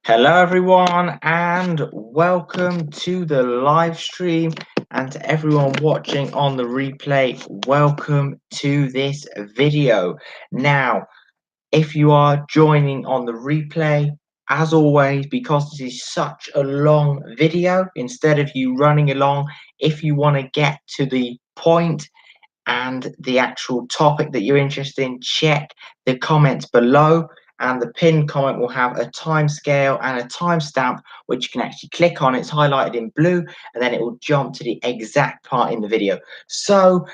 Hello, everyone, and welcome to the live stream. And to everyone watching on the replay, welcome to this video. Now, if you are joining on the replay, as always, because this is such a long video, instead of you running along, if you want to get to the point and the actual topic that you're interested in, check the comments below, and the pinned comment will have a time scale and a timestamp which you can actually click on. It's highlighted in blue, and then it will jump to the exact part in the video. So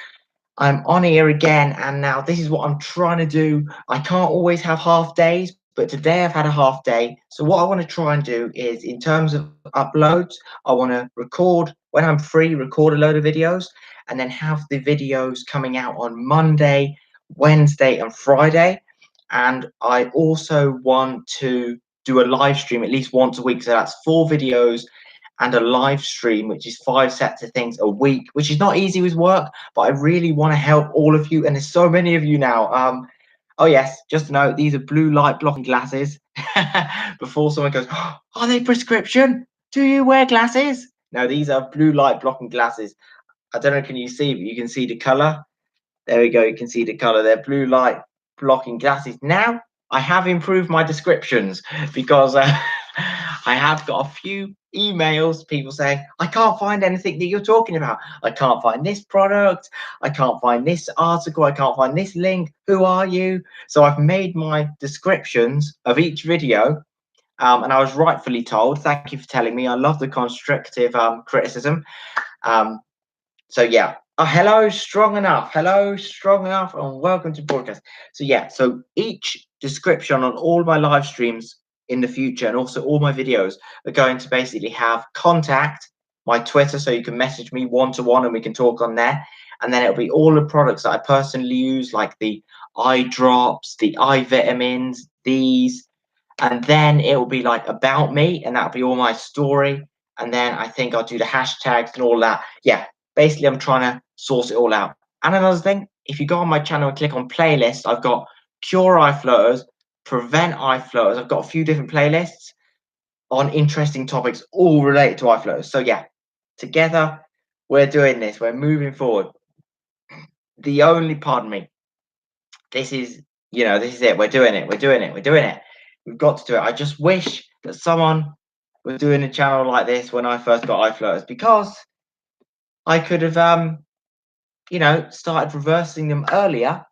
I'm on here again, and now this is what I'm trying to do. I can't always have half days, but today I've had a half day. So what I want to try and do is, in terms of uploads, I want to record when I'm free, record a load of videos, and then have the videos coming out on Monday, Wednesday, and Friday. And I also want to do a live stream at least once a week. So that's 4 videos and a live stream, which is 5 sets of things a week, which is not easy with work, but I really want to help all of you. And there's so many of you now. Oh yes, just to note, these are blue light blocking glasses. Before someone goes, oh, are they prescription? Do you wear glasses? No, these are blue light blocking glasses. I don't know, can you see, but you can see the color. There we go, you can see the color. They're blue light blocking glasses. Now, I have improved my descriptions because I have got a few emails, people saying, I can't find anything that you're talking about. I can't find this product. I can't find this article. I can't find this link. Who are you? So I've made my descriptions of each video. And I was rightfully told, thank you for telling me. I love the constructive criticism. So yeah, hello, strong enough. Hello, strong enough, and welcome to broadcast. So yeah, so each description on all my live streams in the future, and also all my videos, are going to basically have contact, my Twitter, so you can message me one-to-one and we can talk on there. And then it'll be all the products that I personally use, like the eye drops, the eye vitamins, these. And then it will be like about me, and that'll be all my story. And then I think I'll do the hashtags and all that. Yeah, basically I'm trying to source it all out. And another thing, if you go on my channel and click on playlists, I've got cure eye floaters, prevent eye floaters. I've got a few different playlists on interesting topics, all related to eye floaters. So yeah, together we're doing this. We're moving forward. Pardon me, this is, this is it. We're doing it. We're doing it. We're doing it. We've got to do it. I just wish that someone was doing a channel like this when I first got eye floaters, because I could have started reversing them earlier.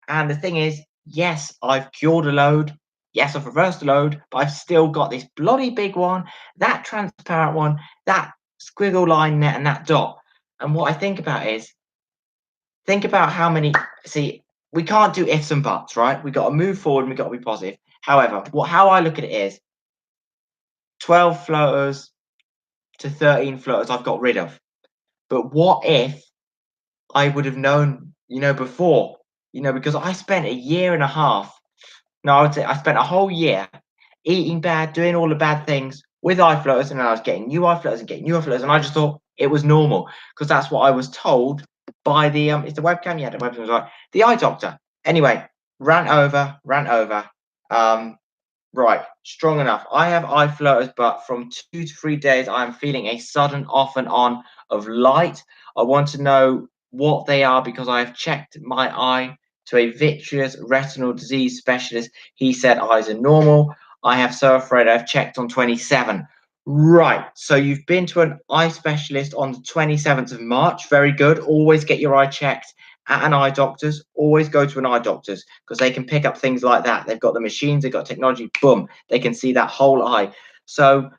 And the thing is, yes, I've cured a load. Yes, I've reversed a load, but I've still got this bloody big one, that transparent one, that squiggle line net, and that dot. And what I think about is, think about how many, see, we can't do ifs and buts, right? We got to move forward and we got to be positive. However, how I look at it is 12 floaters to 13 floaters I've got rid of. But what if I would have known, before, because I spent a year and a half. No, I would say I spent a whole year eating bad, doing all the bad things with eye floaters, and then I was getting new eye floaters and getting new eye floaters, and I just thought it was normal because that's what I was told by the it's the webcam. Yeah, the webcam was right. The eye doctor. Anyway, rant over. Right, strong enough. I have eye floaters, but from 2 to 3 days, I am feeling a sudden off and on of light. I want to know what they are because I have checked my eye to a vitreous retinal disease specialist. He said eyes are normal. I have so afraid I've checked on 27. Right, so you've been to an eye specialist on the 27th of March. Very good. Always get your eye checked at an eye doctor's. Always go to an eye doctor's because they can pick up things like that. They've got the machines, they've got technology, boom, they can see that whole eye. So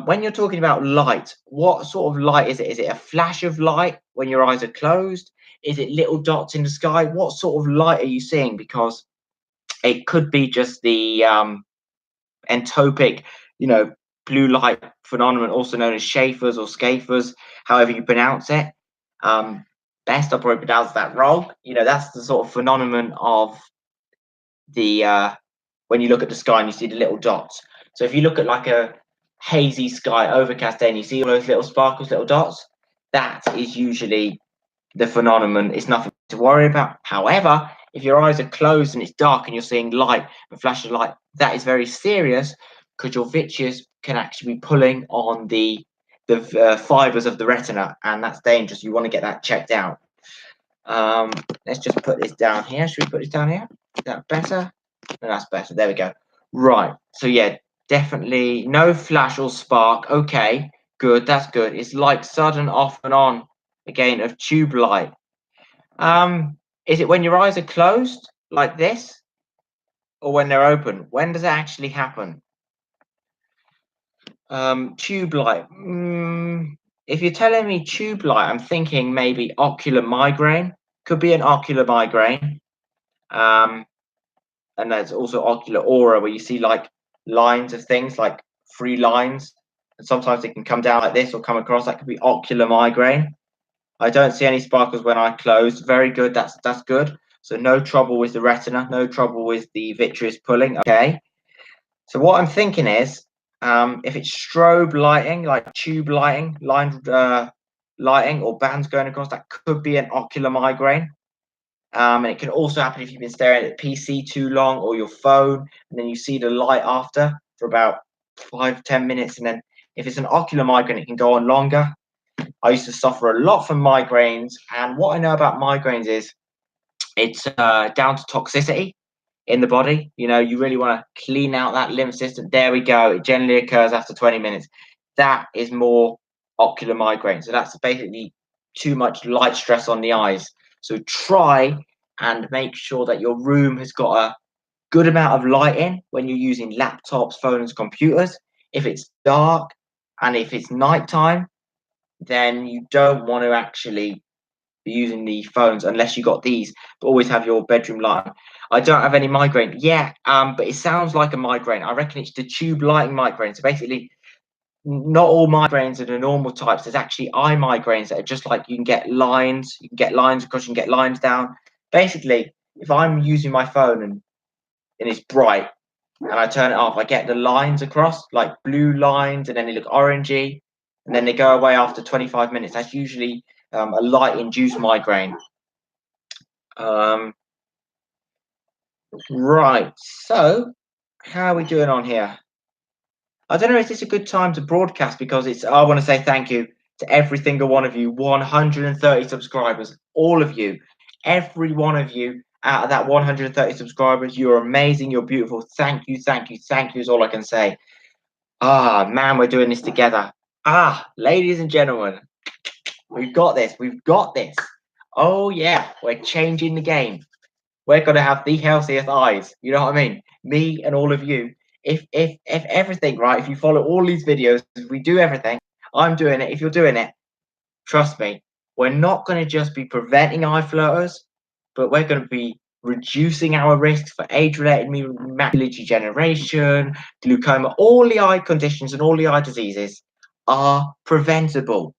when you're talking about light, what sort of light is it? Is it a flash of light when your eyes are closed? Is it little dots in the sky? What sort of light are you seeing? Because it could be just the entopic, blue light phenomenon, also known as Schaefer's or Schaefer's, however you pronounce it. Best I probably pronounced that wrong. That's the sort of phenomenon of the when you look at the sky and you see the little dots. So if you look at like a hazy sky, overcast day, and you see all those little sparkles, little dots, that is usually the phenomenon. It's nothing to worry about. However, if your eyes are closed and it's dark and you're seeing light and flashes of light, that is very serious because your vitreous can actually be pulling on the fibers of the retina, and that's dangerous. You want to get that checked out. Let's just put this down here. Should we put this down here? Is that better? No, that's better. There we go. Right. So yeah, definitely no flash or spark. Okay, good. That's good. It's like sudden off and on again of tube light. Is it when your eyes are closed like this, or when they're open? When does it actually happen? Tube light. If you're telling me tube light, I'm thinking maybe ocular migraine. Could be an ocular migraine. And there's also ocular aura, where you see like lines of things, like three lines, and sometimes they can come down like this or come across. That could be ocular migraine. I don't see any sparkles when I close. Very good. That's good. So no trouble with the retina, no trouble with the vitreous pulling. Okay. So what I'm thinking is, if it's strobe lighting, like tube lighting, lighting, or bands going across, that could be an ocular migraine. And it can also happen if you've been staring at the PC too long, or your phone, and then you see the light after for about 5-10 minutes. And then if it's an ocular migraine, it can go on longer. I used to suffer a lot from migraines, and what I know about migraines is it's down to toxicity in the body. You know, you really want to clean out that lymph system. There we go. It generally occurs after 20 minutes. That is more ocular migraine. So that's basically too much light stress on the eyes. So try and make sure that your room has got a good amount of light in when you're using laptops, phones, computers. If it's dark and if it's nighttime, then you don't want to actually be using the phones unless you got these, but always have your bedroom light. I don't have any migraine. Yeah, but it sounds like a migraine. I reckon it's the tube lighting migraine. So basically, not all migraines are the normal types. There's actually eye migraines that are just like you can get lines across, you can get lines down. Basically, if I'm using my phone and it's bright and I turn it off, I get the lines across, like blue lines, and then they look orangey, and then they go away after 25 minutes. That's usually a light-induced migraine. Right, so how are we doing on here? I don't know if it's a good time to broadcast, because I want to say thank you to every single one of you, 130 subscribers, all of you, every one of you out of that 130 subscribers. You're amazing, you're beautiful. Thank you, thank you, thank you is all I can say. Ah, man, we're doing this together. Ah, ladies and gentlemen, we've got this, we've got this. Oh yeah, we're changing the game. We're going to have the healthiest eyes. You know what I mean? Me and all of you. If everything, right, if you follow all these videos, if we do everything, I'm doing it, if you're doing it, trust me, we're not going to just be preventing eye floaters, but we're going to be reducing our risks for age-related macular degeneration, glaucoma. All the eye conditions and all the eye diseases are preventable.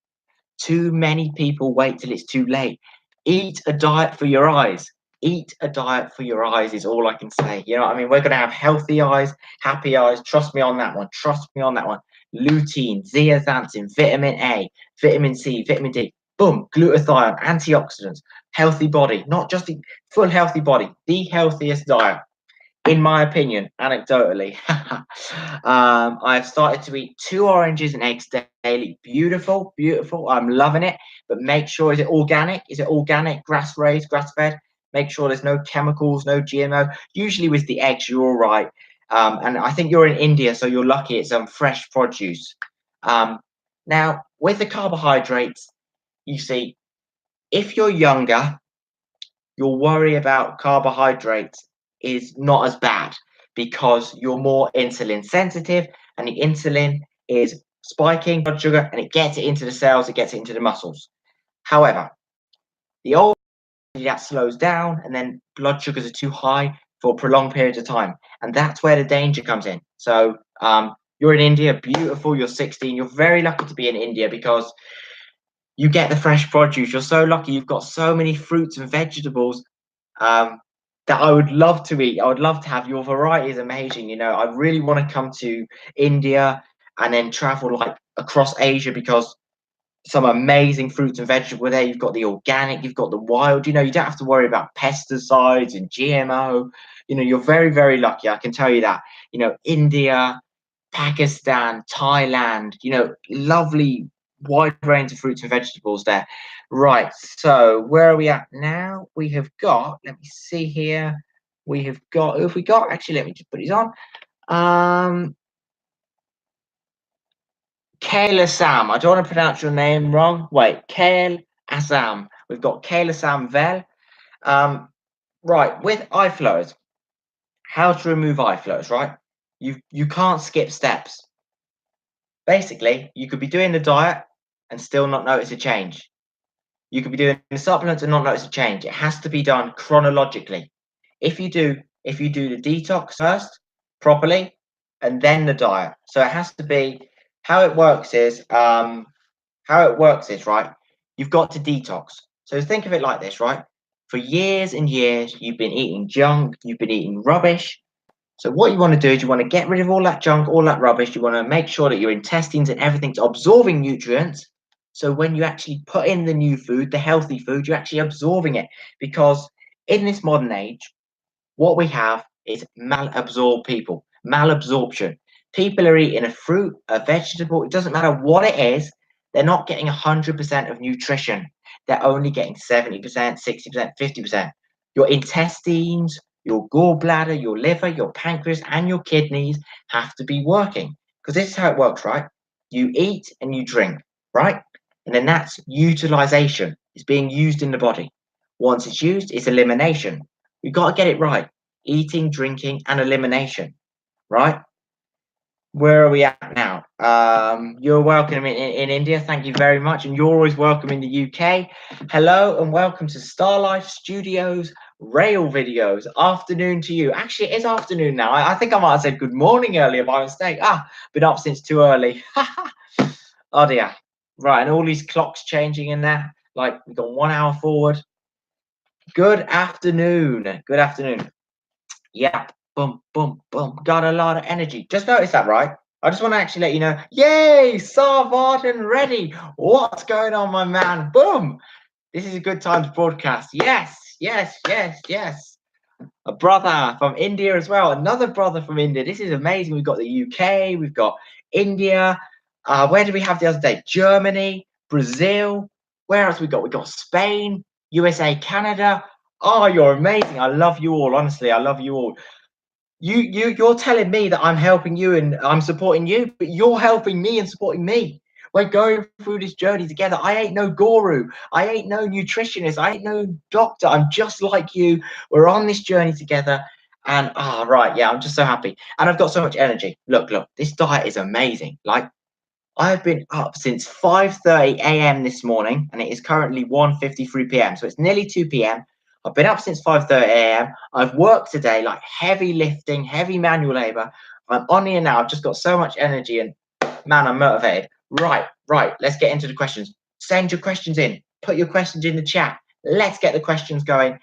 Too many people wait till it's too late. Eat a diet for your eyes. Eat a diet for your eyes is all I can say. You know what I mean? We're going to have healthy eyes, happy eyes. Trust me on that one. Trust me on that one. Lutein, zeaxanthin, vitamin A, vitamin C, vitamin D. Boom, glutathione, antioxidants, healthy body. Not just the full healthy body, the healthiest diet, in my opinion, anecdotally. I've started to eat 2 oranges and eggs daily. Beautiful, beautiful. I'm loving it. But make sure, is it organic? Is it organic, grass raised, grass fed? Make sure there's no chemicals, no GMO. Usually with the eggs, you're all right. And I think you're in India, so you're lucky. It's fresh produce. Now, with the carbohydrates, you see, if you're younger, your worry about carbohydrates is not as bad, because you're more insulin sensitive, and the insulin is spiking blood sugar and it gets it into the cells, it gets it into the muscles. However, the older that slows down, and then blood sugars are too high for prolonged periods of time, and that's where the danger comes in. So you're in India, beautiful, you're 16, you're very lucky to be in India, because you get the fresh produce. You're so lucky, you've got so many fruits and vegetables that I would love to eat. I would love to have. Your variety is amazing. You know, I really want to come to India and then travel like across Asia, because some amazing fruits and vegetables there. You've got the organic, you've got the wild. You know, you don't have to worry about pesticides and GMO. You know, you're very, very lucky. I can tell you that. You know, India, Pakistan, Thailand, lovely wide range of fruits and vegetables there. Right, so where are we at now? We have got, let me see here. We have got, who have we got? Actually, let me just put these on. Kayla Sam. I don't want to pronounce your name wrong. Wait, Kayla Assam. We've got Kayla Sam Vel. Right, with eye flows, how to remove eye flows, right? You can't skip steps. Basically, you could be doing the diet and still not notice a change. You could be doing the supplements and not notice a change. It has to be done chronologically. If you do the detox first properly and then the diet. So it has to be how it works is right. You've got to detox. So think of it like this, right? For years and years, you've been eating junk, you've been eating rubbish. So what you want to do is you want to get rid of all that junk, all that rubbish. You want to make sure that your intestines and everything's absorbing nutrients. So when you actually put in the new food, the healthy food, you're actually absorbing it. Because in this modern age, what we have is malabsorbed people, malabsorption. People are eating a fruit, a vegetable, it doesn't matter what it is, they're not getting 100% of nutrition. They're only getting 70%, 60%, 50%. Your intestines, your gallbladder, your liver, your pancreas, and your kidneys have to be working. Because this is how it works, right? You eat and you drink, right? And then that's utilization. It's being used in the body. Once it's used, it's elimination. You've got to get it right. Eating, drinking, and elimination, right? Where are we at now? You're welcome in India. Thank you very much. And you're always welcome in the UK. Hello and welcome to Star Life Studios Rail Videos. Afternoon to you. Actually, it is afternoon now. I think I might have said good morning earlier by mistake. Been up since too early. Oh dear. Right, and all these clocks changing in there. Like we've got 1 hour forward. Good afternoon. Good afternoon. Yeah, boom, boom, boom. Got a lot of energy. Just notice that, right? I just want to actually let you know. Yay, Sarvard ready. What's going on, my man? Boom. This is a good time to broadcast. Yes, yes, yes, yes. A brother from India as well. Another brother from India. This is amazing. We've got the UK. We've got India. Where did we have the other day? Germany, Brazil. Where else we got? We got Spain, USA, Canada. Oh, you're amazing. I love you all. Honestly, I love you all. You're telling me that I'm helping you and I'm supporting you, but you're helping me and supporting me. We're going through this journey together. I ain't no guru. I ain't no nutritionist. I ain't no doctor. I'm just like you. We're on this journey together. And right, yeah, I'm just so happy. And I've got so much energy. Look, this diet is amazing. Like I've been up since 5:30 a.m. this morning, and it is currently 1:53 p.m. So it's nearly 2 p.m. I've been up since 5:30 a.m. I've worked today, like heavy lifting, heavy manual labor. I'm on here now. I've just got so much energy, and man, I'm motivated. Right. Let's get into the questions. Send your questions in. Put your questions in the chat. Let's get the questions going.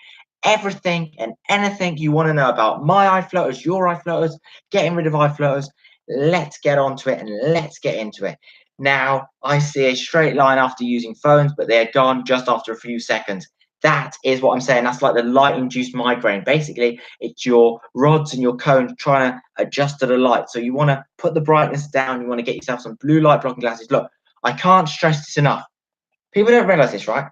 Everything and anything you want to know about my eye floaters, your eye floaters, getting rid of eye floaters. Let's get onto it and let's get into it. Now, I see a straight line after using phones, but they're gone just after a few seconds. That is what I'm saying. That's like the light-induced migraine. Basically, it's your rods and your cones trying to adjust to the light. So you want to put the brightness down. You want to get yourself some blue light blocking glasses. Look, I can't stress this enough. People don't realize this, right?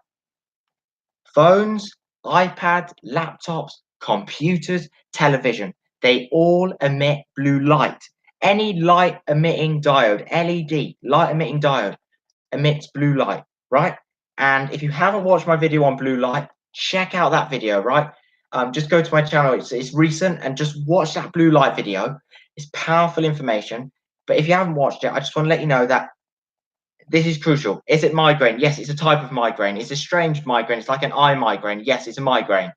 Phones, iPads, laptops, computers, television, they all emit blue light. Any light emitting diode, LED, light emitting diode, emits blue light, right? And if you haven't watched my video on blue light, check out that video, right? Just go to my channel. It's recent and just watch that blue light video. It's powerful information. But if you haven't watched it, I just want to let you know that this is crucial. Is it migraine? Yes, it's a type of migraine. It's a strange migraine. It's like an eye migraine. Yes, it's a migraine.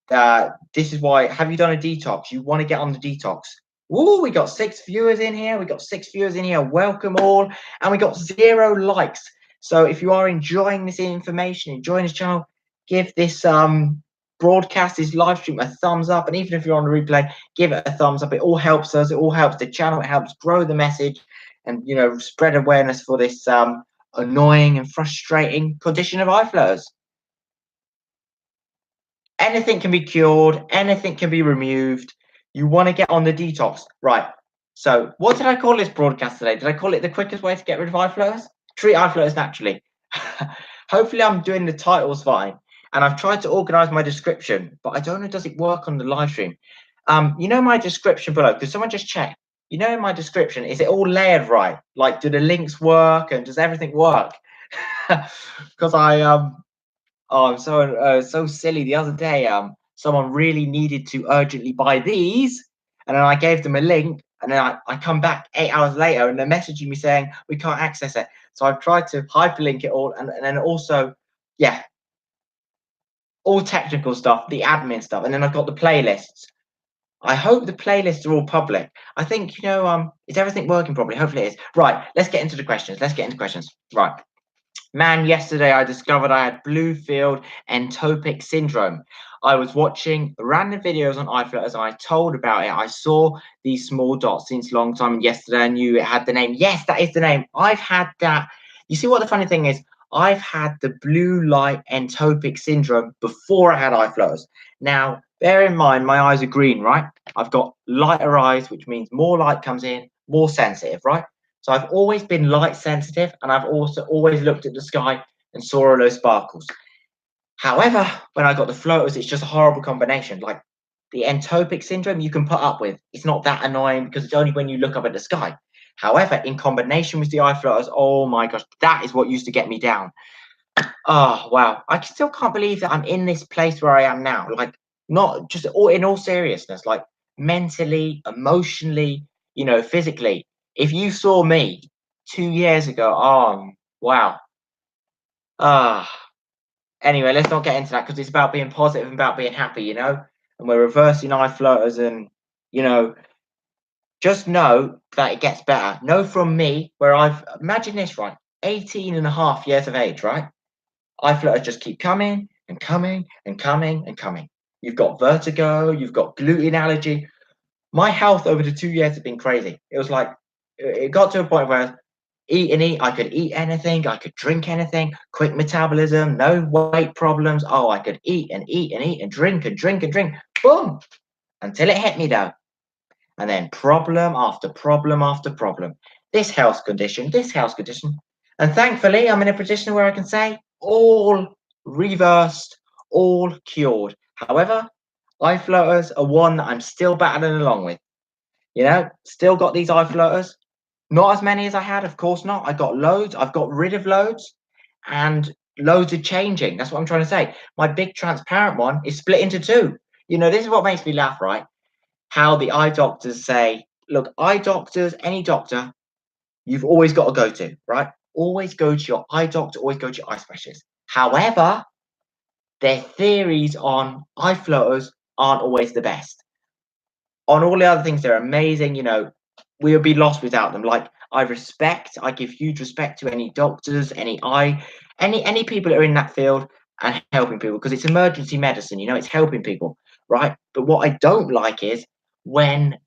This is why, have you done a detox? You want to get on the detox. Ooh, we got 6 viewers in here. We got 6 viewers in here. Welcome all. And we got 0 likes. So if you are enjoying this information, enjoying this channel, give this broadcast, this live stream a thumbs up. And even if you're on the replay, give it a thumbs up. It all helps us. It all helps the channel. It helps grow the message and, spread awareness for this annoying and frustrating condition of eye flares. Anything can be cured, anything can be removed. You want to get on the detox, right? So what did I call this broadcast today? Did I call it the quickest way to get rid of eye floaters? Treat eye floaters naturally. Hopefully I'm doing the titles fine. And I've tried to organize my description, but I don't know, does it work on the live stream? You know my description below, because someone just check. You know in my description, is it all layered right? Like, do the links work and does everything work? Because I'm so silly. The other day, someone really needed to urgently buy these, and then I gave them a link, and then I come back 8 hours later, and they're messaging me saying we can't access it. So I've tried to hyperlink it all, and then also, yeah, all technical stuff, the admin stuff, and then I've got the playlists. I hope the playlists are all public. I think, is everything working properly? Hopefully it is. Right, let's get into the questions. Right. Man, yesterday I discovered I had blue field entopic syndrome. I was watching random videos on eye floaters and I told about it. I saw these small dots since a long time, and yesterday I knew it had the name. Yes, that is the name. I've had that. You see what the funny thing is? I've had the blue light entopic syndrome before I had eye floaters. Now, bear in mind, my eyes are green, right? I've got lighter eyes, which means more light comes in, more sensitive, right? So I've always been light sensitive, and I've also always looked at the sky and saw all those sparkles. However, when I got the floaters, it's just a horrible combination. Like the entopic syndrome, you can put up with. It's not that annoying because it's only when you look up at the sky. However, in combination with the eye floaters, oh my gosh, that is what used to get me down. Oh wow, I still can't believe that I'm in this place where I am now. Like, not just all in all seriousness, like mentally, emotionally, physically. If you saw me 2 years ago, oh wow. Ah, anyway, let's not get into that because it's about being positive and about being happy. And we're reversing eye floaters, and you know, just know that it gets better. Know from me, where I've imagine this, right? 18 and a half years of age, right? Eye floaters just keep coming and coming and coming and coming. You've got vertigo, you've got gluten allergy. My health over the 2 years has been crazy. It was like, it got to a point where eat and eat, I could eat anything, I could drink anything, quick metabolism, no weight problems. Oh, I could eat and eat and eat and drink and drink and drink. Boom! Until it hit me though. And then problem after problem after problem. This health condition, this health condition. And thankfully, I'm in a position where I can say all reversed, all cured. However, eye floaters are one that I'm still battling along with. Still got these eye floaters. Not as many as I had, of course not. I got loads. I've got rid of loads, and loads are changing. That's what I'm trying to say. My big transparent one is split into two. This is what makes me laugh, right? How the eye doctors say, look, eye doctors, any doctor, you've always got to go to, right? Always go to your eye doctor, always go to your eye specialist. However, their theories on eye floaters aren't always the best. On all the other things, they're amazing. We would be lost without them. Like, I give huge respect to any doctors, any people that are in that field and helping people, because it's emergency medicine. It's helping people, right? But what I don't like is when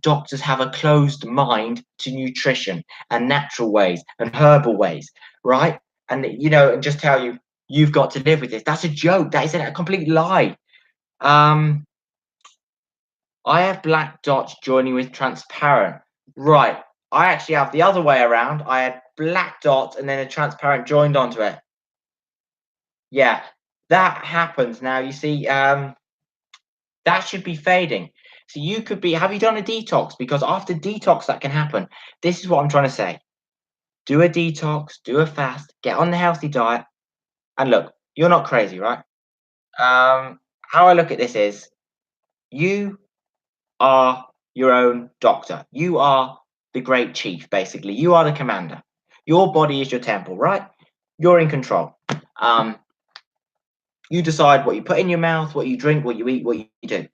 doctors have a closed mind to nutrition and natural ways and herbal ways, right? And just tell you you've got to live with this. That's a joke. That is a complete lie. I have black dots joining with transparent. Right. I actually have the other way around. I had black dots and then a transparent joined onto it. Yeah, that happens now. You see, that should be fading. So you could be, have you done a detox? Because after detox, that can happen. This is what I'm trying to say. Do a detox, do a fast, get on the healthy diet. And look, you're not crazy, right? How I look at this is you are your own doctor. You are the great chief, basically. You are the commander. Your body is your temple, right? You're in control. You decide what you put in your mouth, what you drink, what you eat, what you do.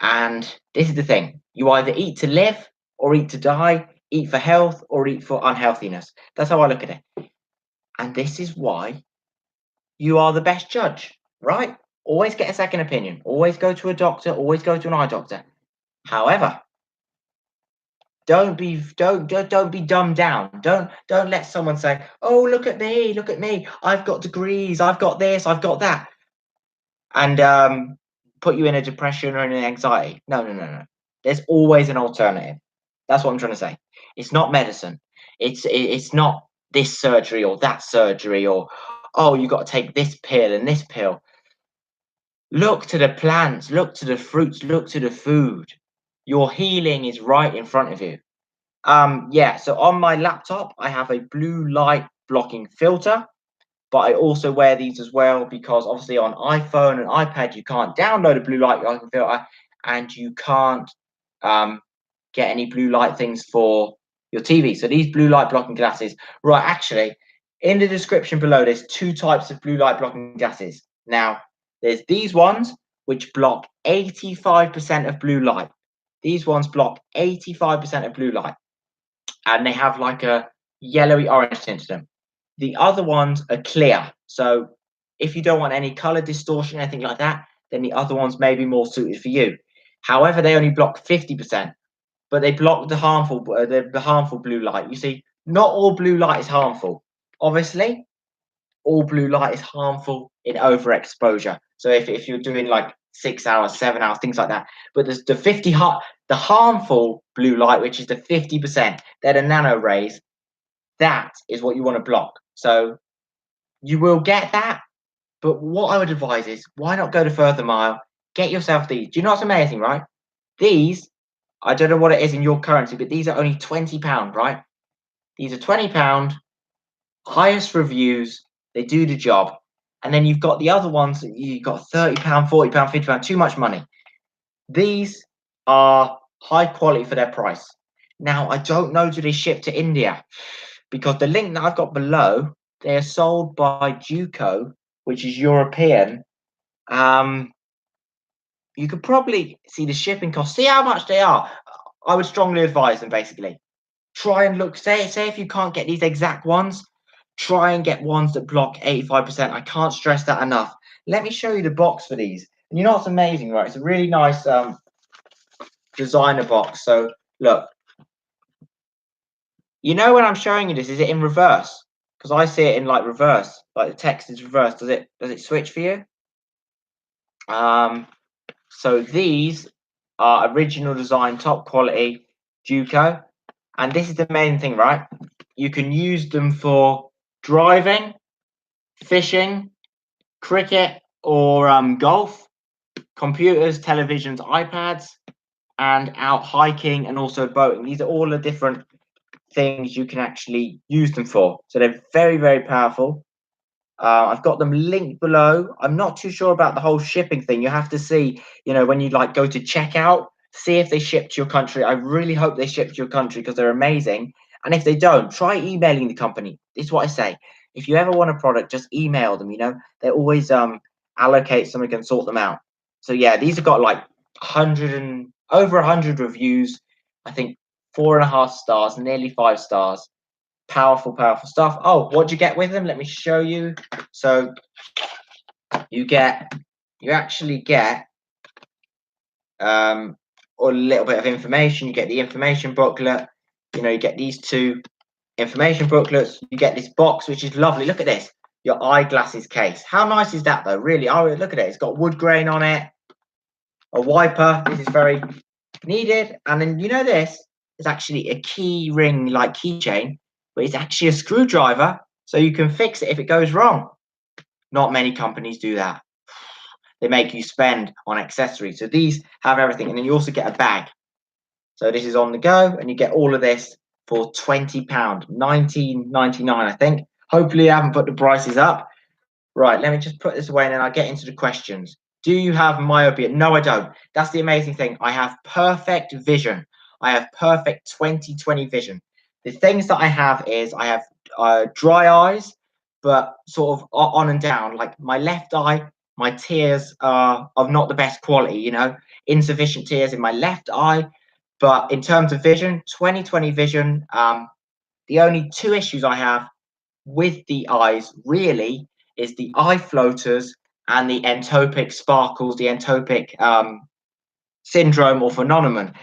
And this is the thing. You either eat to live or eat to die, eat for health or eat for unhealthiness. That's how I look at it. And this is why you are the best judge, right? Always get a second opinion. Always go to a doctor. Always go to an eye doctor. However, don't be dumbed down. Don't let someone say, oh, look at me, I've got degrees, I've got this, I've got that, and put you in a depression or in an anxiety. No. There's always an alternative. That's what I'm trying to say. It's not medicine. It's not this surgery or that surgery, or oh, you got to take this pill and this pill. Look to the plants, look to the fruits, look to the food. Your healing is right in front of you. Yeah, so on my laptop, I have a blue light blocking filter, but I also wear these as well because obviously on iPhone and iPad, you can't download a blue light blocking filter, and you can't get any blue light things for your TV. So these blue light blocking glasses, right, actually, in the description below, there's two types of blue light blocking glasses. Now, there's these ones which block 85% of blue light. These ones block 85% of blue light, and they have like a yellowy orange tint to them. The other ones are clear. So if you don't want any color distortion, anything like that, then the other ones may be more suited for you. However, they only block 50%, but they block the harmful blue light. You see, not all blue light is harmful. Obviously, all blue light is harmful in overexposure. So if you're doing like 6 hours, 7 hours, things like that. But there's the harmful blue light, which is the 50%, they're the nano rays. That is what you want to block. So you will get that. But what I would advise is why not go the further mile? Get yourself these. Do you know what's amazing, right? These, I don't know what it is in your currency, but these are only £20, right? These are £20, highest reviews, they do the job. And then you've got the other ones that you've got £30, £40, £50, too much money. These are high quality for their price. Now, I don't know, do they ship to India? Because the link that I've got below, they are sold by Duco, which is European. You could probably see the shipping costs, see how much they are. I would strongly advise them, basically. Try and look, say if you can't get these exact ones, try and get ones that block 85%. I can't stress that enough. Let me show you the box for these. And you know what's amazing, right? It's a really nice designer box. So look, you know when I'm showing you this, is it in reverse? Because I see it in like reverse, like the text is reversed. Does it switch for you? So these are original design, top quality Duco. And this is the main thing, right? You can use them for driving, fishing, cricket, or golf, computers, televisions, iPads, and out hiking and also boating. These are all the different things you can actually use them for. So they're very, very powerful. I've got them linked below. I'm not too sure about the whole shipping thing. You have to see, when you like go to checkout, see if they ship to your country. I really hope they ship to your country because they're amazing. And if they don't, try emailing the company. This is what I say. If you ever want a product, just email them. They always allocate something and sort them out. So yeah, these have got like 100 and over 100 reviews. I think 4.5 stars, nearly 5 stars. Powerful stuff. Oh, what do you get with them? Let me show you. So you actually get a little bit of information. You get the information booklet. You get these two information booklets. You get this box, which is lovely. Look at this, your eyeglasses case. How nice is that though? Really, oh, look at it. It's got wood grain on it, a wiper. This is very needed. And then this is actually a key ring, like keychain, but it's actually a screwdriver, so you can fix it if it goes wrong. Not many companies do that. They make you spend on accessories. So these have everything. And then you also get a bag. So this is on the go, and you get all of this for £20, £19.99, I think. Hopefully I haven't put the prices up. Right, let me just put this away and then I'll get into the questions. Do you have myopia? No, I don't. That's the amazing thing. I have perfect vision. I have perfect 20/20 vision. The things that I have is I have dry eyes, but sort of on and down. Like my left eye, my tears are of not the best quality, insufficient tears in my left eye. But in terms of vision, 20/20 vision, the only two issues I have with the eyes really is the eye floaters and the entopic sparkles, the entopic syndrome or phenomenon.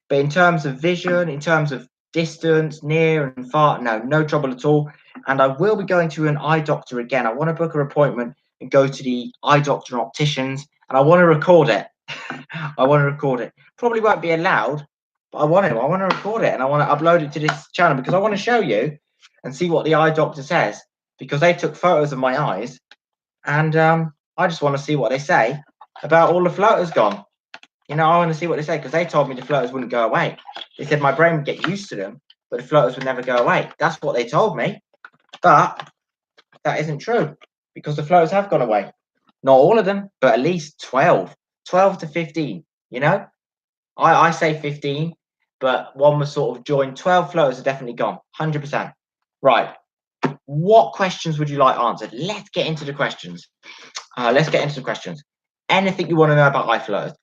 But in terms of vision, in terms of distance, near and far, no trouble at all. And I will be going to an eye doctor again. I want to book an appointment and go to the eye doctor and opticians, and I want to record it. I want to record it. Probably won't be allowed But I want to record it and I want to upload it to this channel because I want to show you and see what the eye doctor says, because they took photos of my eyes and I just want to see what they say about all the floaters gone. You know, I want to see what they say because they told me the floaters wouldn't go away. They said my brain would get used to them, but the floaters would never go away. That's what they told me. But that isn't true because the floaters have gone away. Not all of them, but at least 12 to 15. You know, I say 15, but one was sort of joined. 12 floaters are definitely gone, 100%. Right. What questions would you like answered? Let's get into the questions. Anything you want to know about eye floaters?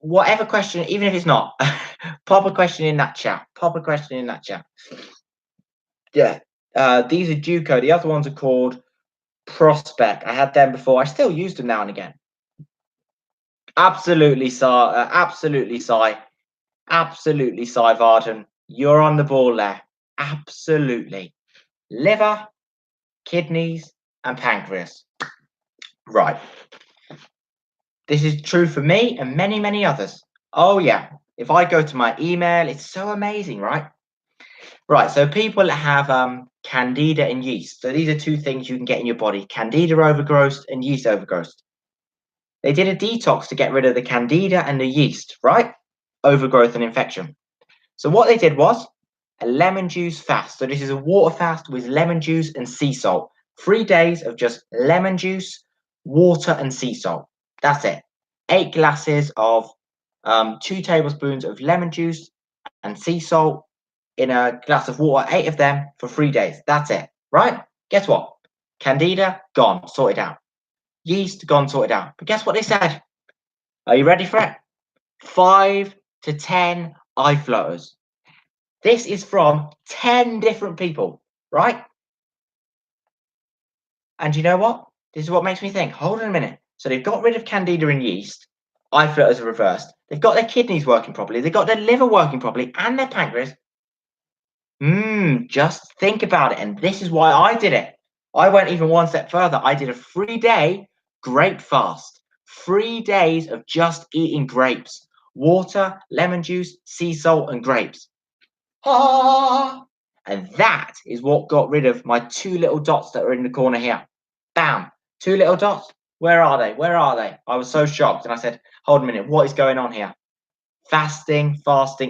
Whatever question, even if it's not, pop a question in that chat. Yeah. These are Duco. The other ones are called Prospect. I had them before. I still use them now and again. Absolutely, Cy Varden. You're on the ball there. Absolutely. Liver, kidneys, and pancreas. Right. This is true for me and many, many others. Oh, yeah. If I go to my email, it's so amazing, right? Right. So people that have candida and yeast. So these are two things you can get in your body: candida overgrowth and yeast overgrowth. They did a detox to get rid of the candida and the yeast, right? Overgrowth and infection. So what they did was a lemon juice fast. So this is a water fast with lemon juice and sea salt. 3 days of just lemon juice, water, and sea salt. That's it. 8 glasses of 2 tablespoons of lemon juice and sea salt in a glass of water, 8 of them for 3 days. That's it, right? Guess what? Candida, gone, sorted out. Yeast, gone, sorted out. But guess what they said? Are you ready for it? 5 to 10 eye floaters. This is from 10 different people, right? And you know what? This is what makes me think, hold on a minute. So they've got rid of candida and yeast. Eye floaters are reversed. They've got their kidneys working properly. They've got their liver working properly and their pancreas. Just think about it. And this is why I did it. I went even one step further. I did a 3-day grape fast. 3 days of just eating grapes. Water, lemon juice, sea salt, and grapes. And that is what got rid of my 2 little dots that are in the corner here. Bam, 2 little dots. Where are they? I was so shocked. And I said, hold a minute, what is going on here? Fasting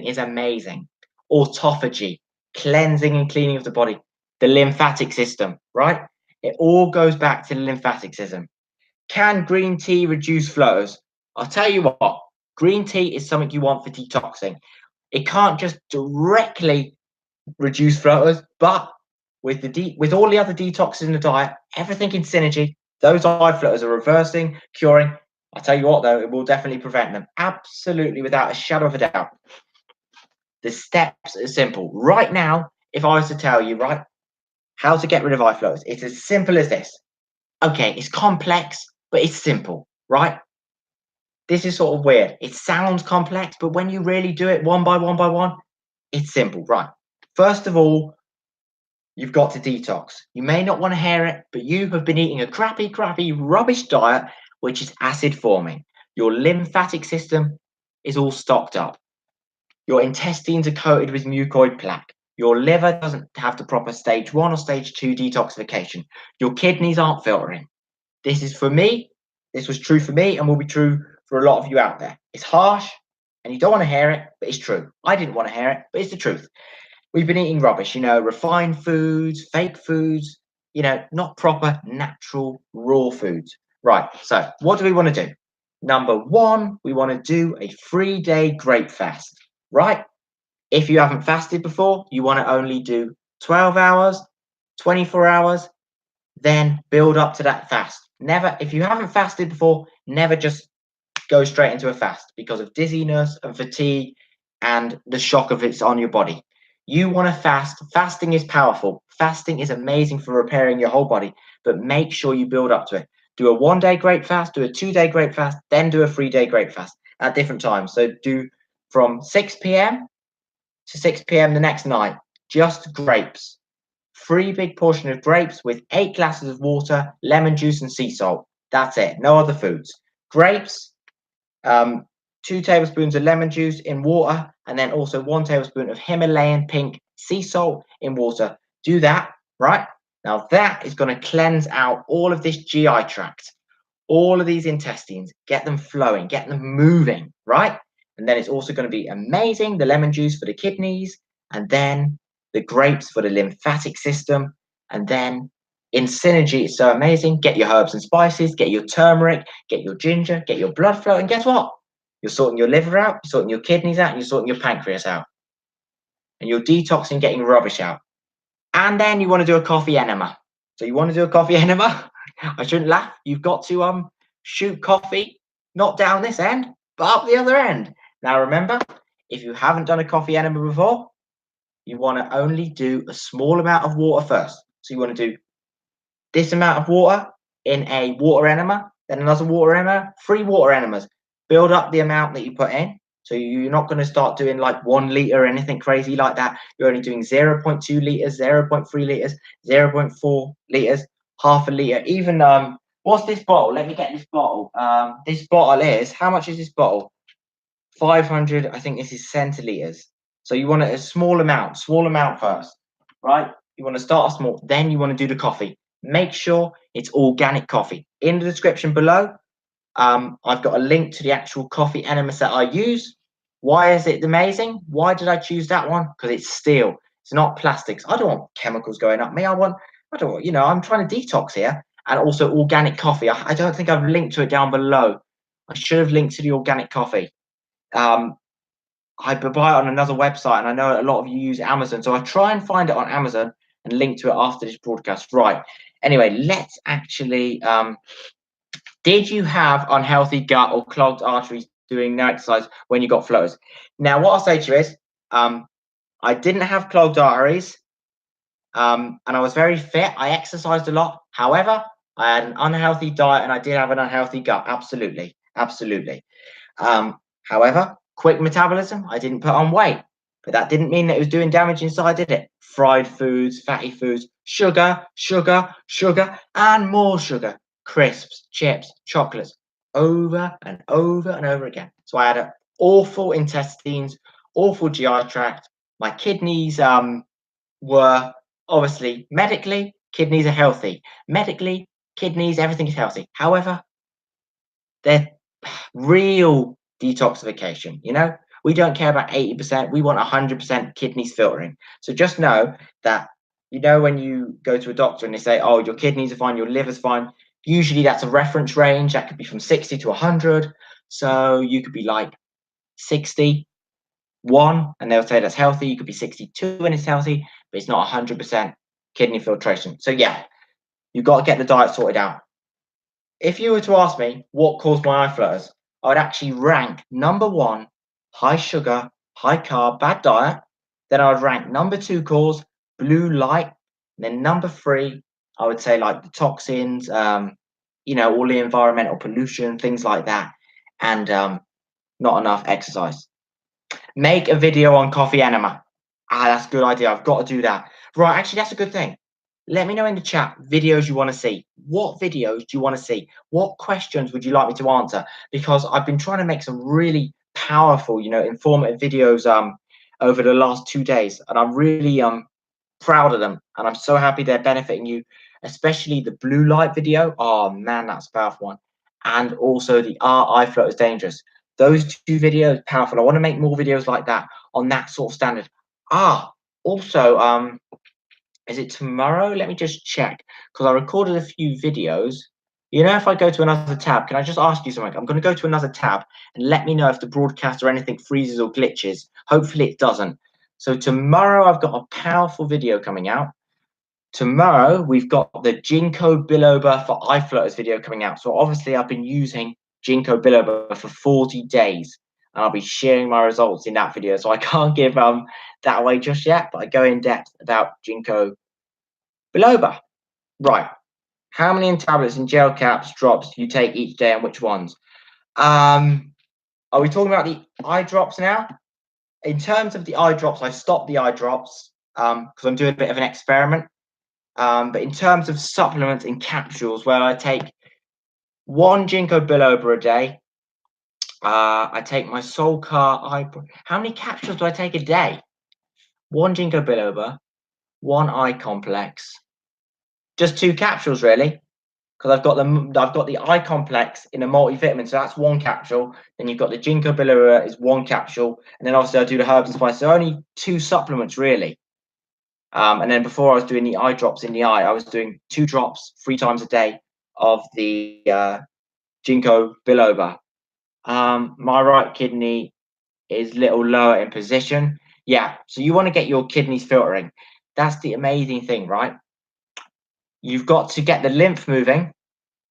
is amazing. Autophagy, cleansing and cleaning of the body. The lymphatic system, right? It all goes back to the lymphatic system. Can green tea reduce flows? I'll tell you what, green tea is something you want for detoxing. It can't just directly reduce floaters, but with all the other detoxes in the diet, everything in synergy, those eye floaters are reversing, curing. I'll tell you what, though, it will definitely prevent them. Absolutely, without a shadow of a doubt. The steps are simple. Right now, if I was to tell you, right, how to get rid of eye floaters, it's as simple as this. Okay, it's complex, but it's simple, right? This is sort of weird. It sounds complex, but when you really do it one by one, it's simple, right? First of all, you've got to detox. You may not want to hear it, but you have been eating a crappy, rubbish diet, which is acid forming. Your lymphatic system is all stocked up. Your intestines are coated with mucoid plaque. Your liver doesn't have the proper stage 1 or stage 2 detoxification. Your kidneys aren't filtering. This is for me. This was true for me and will be true for a lot of you out there. It's harsh and you don't want to hear it, but it's true. I didn't want to hear it, but it's the truth. We've been eating rubbish, refined foods, fake foods, not proper, natural, raw foods. Right. So what do we want to do? Number 1, we want to do a 3-day grape fast, right? If you haven't fasted before, you want to only do 12 hours, 24 hours, then build up to that fast. Never, if you haven't fasted before, never just go straight into a fast because of dizziness and fatigue and the shock of it's on your body. You want to fast. Fasting is powerful. Fasting is amazing for repairing your whole body, but make sure you build up to it. Do a 1-day grape fast, do a 2-day grape fast, then do a 3-day grape fast at different times. So do from 6 p.m. to 6 p.m. the next night, just grapes. 3 big portions of grapes with 8 glasses of water, lemon juice, and sea salt. That's it. No other foods. Grapes, 2 tablespoons of lemon juice in water, and then also 1 tablespoon of Himalayan pink sea salt in water. Do that, right? Now that is going to cleanse out all of this GI tract, all of these intestines, get them flowing, get them moving, right? And then it's also going to be amazing, the lemon juice for the kidneys, and then the grapes for the lymphatic system, and then in synergy, it's so amazing. Get your herbs and spices, get your turmeric, get your ginger, get your blood flow, and guess what? You're sorting your liver out, you're sorting your kidneys out, and you're sorting your pancreas out. And you're detoxing, getting rubbish out. And then you want to do a coffee enema. So you want to do a coffee enema? I shouldn't laugh. You've got to shoot coffee, not down this end, but up the other end. Now remember, if you haven't done a coffee enema before, you want to only do a small amount of water first. So you want to do this amount of water in a water enema, then another water enema, 3 water enemas. Build up the amount that you put in. So you're not going to start doing like 1 liter or anything crazy like that. You're only doing 0.2 liters, 0.3 liters, 0.4 liters, half a liter. Even what's this bottle? Let me get this bottle. This bottle is, how much is this bottle? 500, I think this is centiliters. So you want a small amount first, right? You want to start small, then you want to do the coffee. Make sure it's organic coffee. In the description below, I've got a link to the actual coffee enemas that I use. Why is it amazing? Why did I choose that one? Because it's steel. It's not plastics. I don't want chemicals going up me. I don't want, I'm trying to detox here. And also organic coffee. I don't think I've linked to it down below. I should have linked to the organic coffee. I buy it on another website, and I know a lot of you use Amazon. So I try and find it on Amazon and link to it after this broadcast. Right. Anyway, let's actually did you have unhealthy gut or clogged arteries doing no exercise when you got floaters? Now, what I'll say to you is, I didn't have clogged arteries, and I was very fit. I exercised a lot. However, I had an unhealthy diet, and I did have an unhealthy gut. Absolutely, absolutely. However, quick metabolism. I didn't put on weight, but that didn't mean that it was doing damage inside, did it? Fried foods, fatty foods, sugar, sugar, sugar, and more sugar. Crisps, chips, chocolates, over and over and over again. So I had awful intestines, awful GI tract. My kidneys were obviously medically, kidneys are healthy. Medically, kidneys, everything is healthy. However, they're real detoxification. We don't care about 80%. We want 100% kidneys filtering. So just know that, when you go to a doctor and they say, oh, your kidneys are fine, your liver's fine, usually that's a reference range. That could be from 60 to 100. So you could be like 61 and they'll say that's healthy. You could be 62 and it's healthy, but it's not 100% kidney filtration. So yeah, you've got to get the diet sorted out. If you were to ask me what caused my eye flutters, I would actually rank number 1, high sugar, high carb, bad diet. Then I would rank number 2 cause, blue light. And then number 3, I would say like the toxins, all the environmental pollution, things like that. And not enough exercise. Make a video on coffee enema. That's a good idea. I've got to do that. Right, actually, that's a good thing. Let me know in the chat videos you want to see. What videos do you want to see? What questions would you like me to answer? Because I've been trying to make some really powerful, informative videos over the last 2 days, and I'm really proud of them, and I'm so happy they're benefiting you, especially the blue light video. Oh man, that's a powerful one. And also the eye float is dangerous. Those 2 videos, powerful. I want to make more videos like that on that sort of standard. Also, is it tomorrow? Let me just check, because I recorded a few videos. If I go to another tab, can I just ask you something? I'm going to go to another tab and let me know if the broadcast or anything freezes or glitches. Hopefully it doesn't. So tomorrow I've got a powerful video coming out. Tomorrow we've got the Ginkgo biloba for eye floaters video coming out. So obviously I've been using Ginkgo biloba for 40 days. And I'll be sharing my results in that video. So I can't give that away just yet, but I go in depth about Ginkgo biloba. Right. How many tablets and gel caps, drops do you take each day and which ones? Are we talking about the eye drops now? In terms of the eye drops, I stopped the eye drops because I'm doing a bit of an experiment. But in terms of supplements and capsules, where I take 1 Ginkgo biloba a day, I take my soul car. How many capsules do I take a day? One ginkgo biloba, one eye complex. Just two capsules, really, because I've got the eye complex in a multivitamin, so that's one capsule. Then you've got the ginkgo biloba is one capsule, and then obviously I do the herbs and spices. So only two supplements really. And then before I was doing the eye drops in the eye, I was doing 2 drops 3 times a day of the ginkgo biloba. My right kidney is a little lower in position. Yeah, so you want to get your kidneys filtering. That's the amazing thing, right? You've got to get the lymph moving.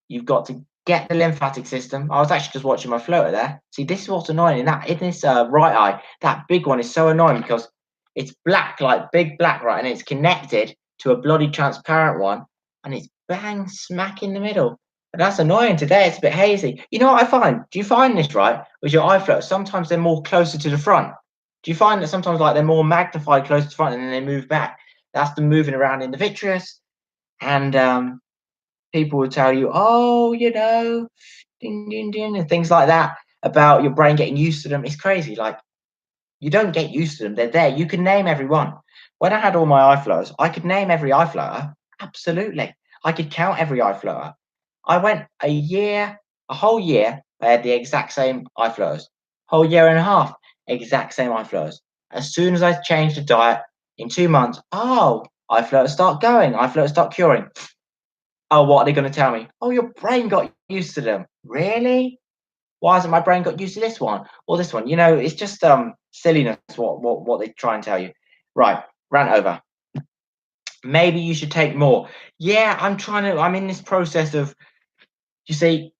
You've got to get the lymphatic system. I was actually just watching my floater there. See, this is what's annoying in this right eye. That big one is so annoying because it's black, like big black, right, and it's connected to a bloody transparent one, and it's bang smack in the middle. And that's annoying. Today it's a bit hazy. You know what I find? Do you find this right with your eye floaters? Sometimes they're more closer to the front. Do you find that sometimes like they're more magnified closer to the front and then they move back? That's them moving around in the vitreous, and people will tell you, oh, ding, ding, ding, and things like that about your brain getting used to them. It's crazy. Like, you don't get used to them. They're there. You can name every one. When I had all my eye floaters, I could name every eye floater. Absolutely. I could count every eye floater. I went a whole year, I had the exact same eye floaters. Whole year and a half, exact same eye floaters. As soon as I changed the diet, in 2 months, eye floaters start going, eye floaters start curing. Oh, what are they going to tell me? Oh, your brain got used to them. Really? Why hasn't my brain got used to this one or this one? It's just silliness. What they try and tell you. Right, rant over. Maybe you should take more. Yeah, I'm in this process of. You see,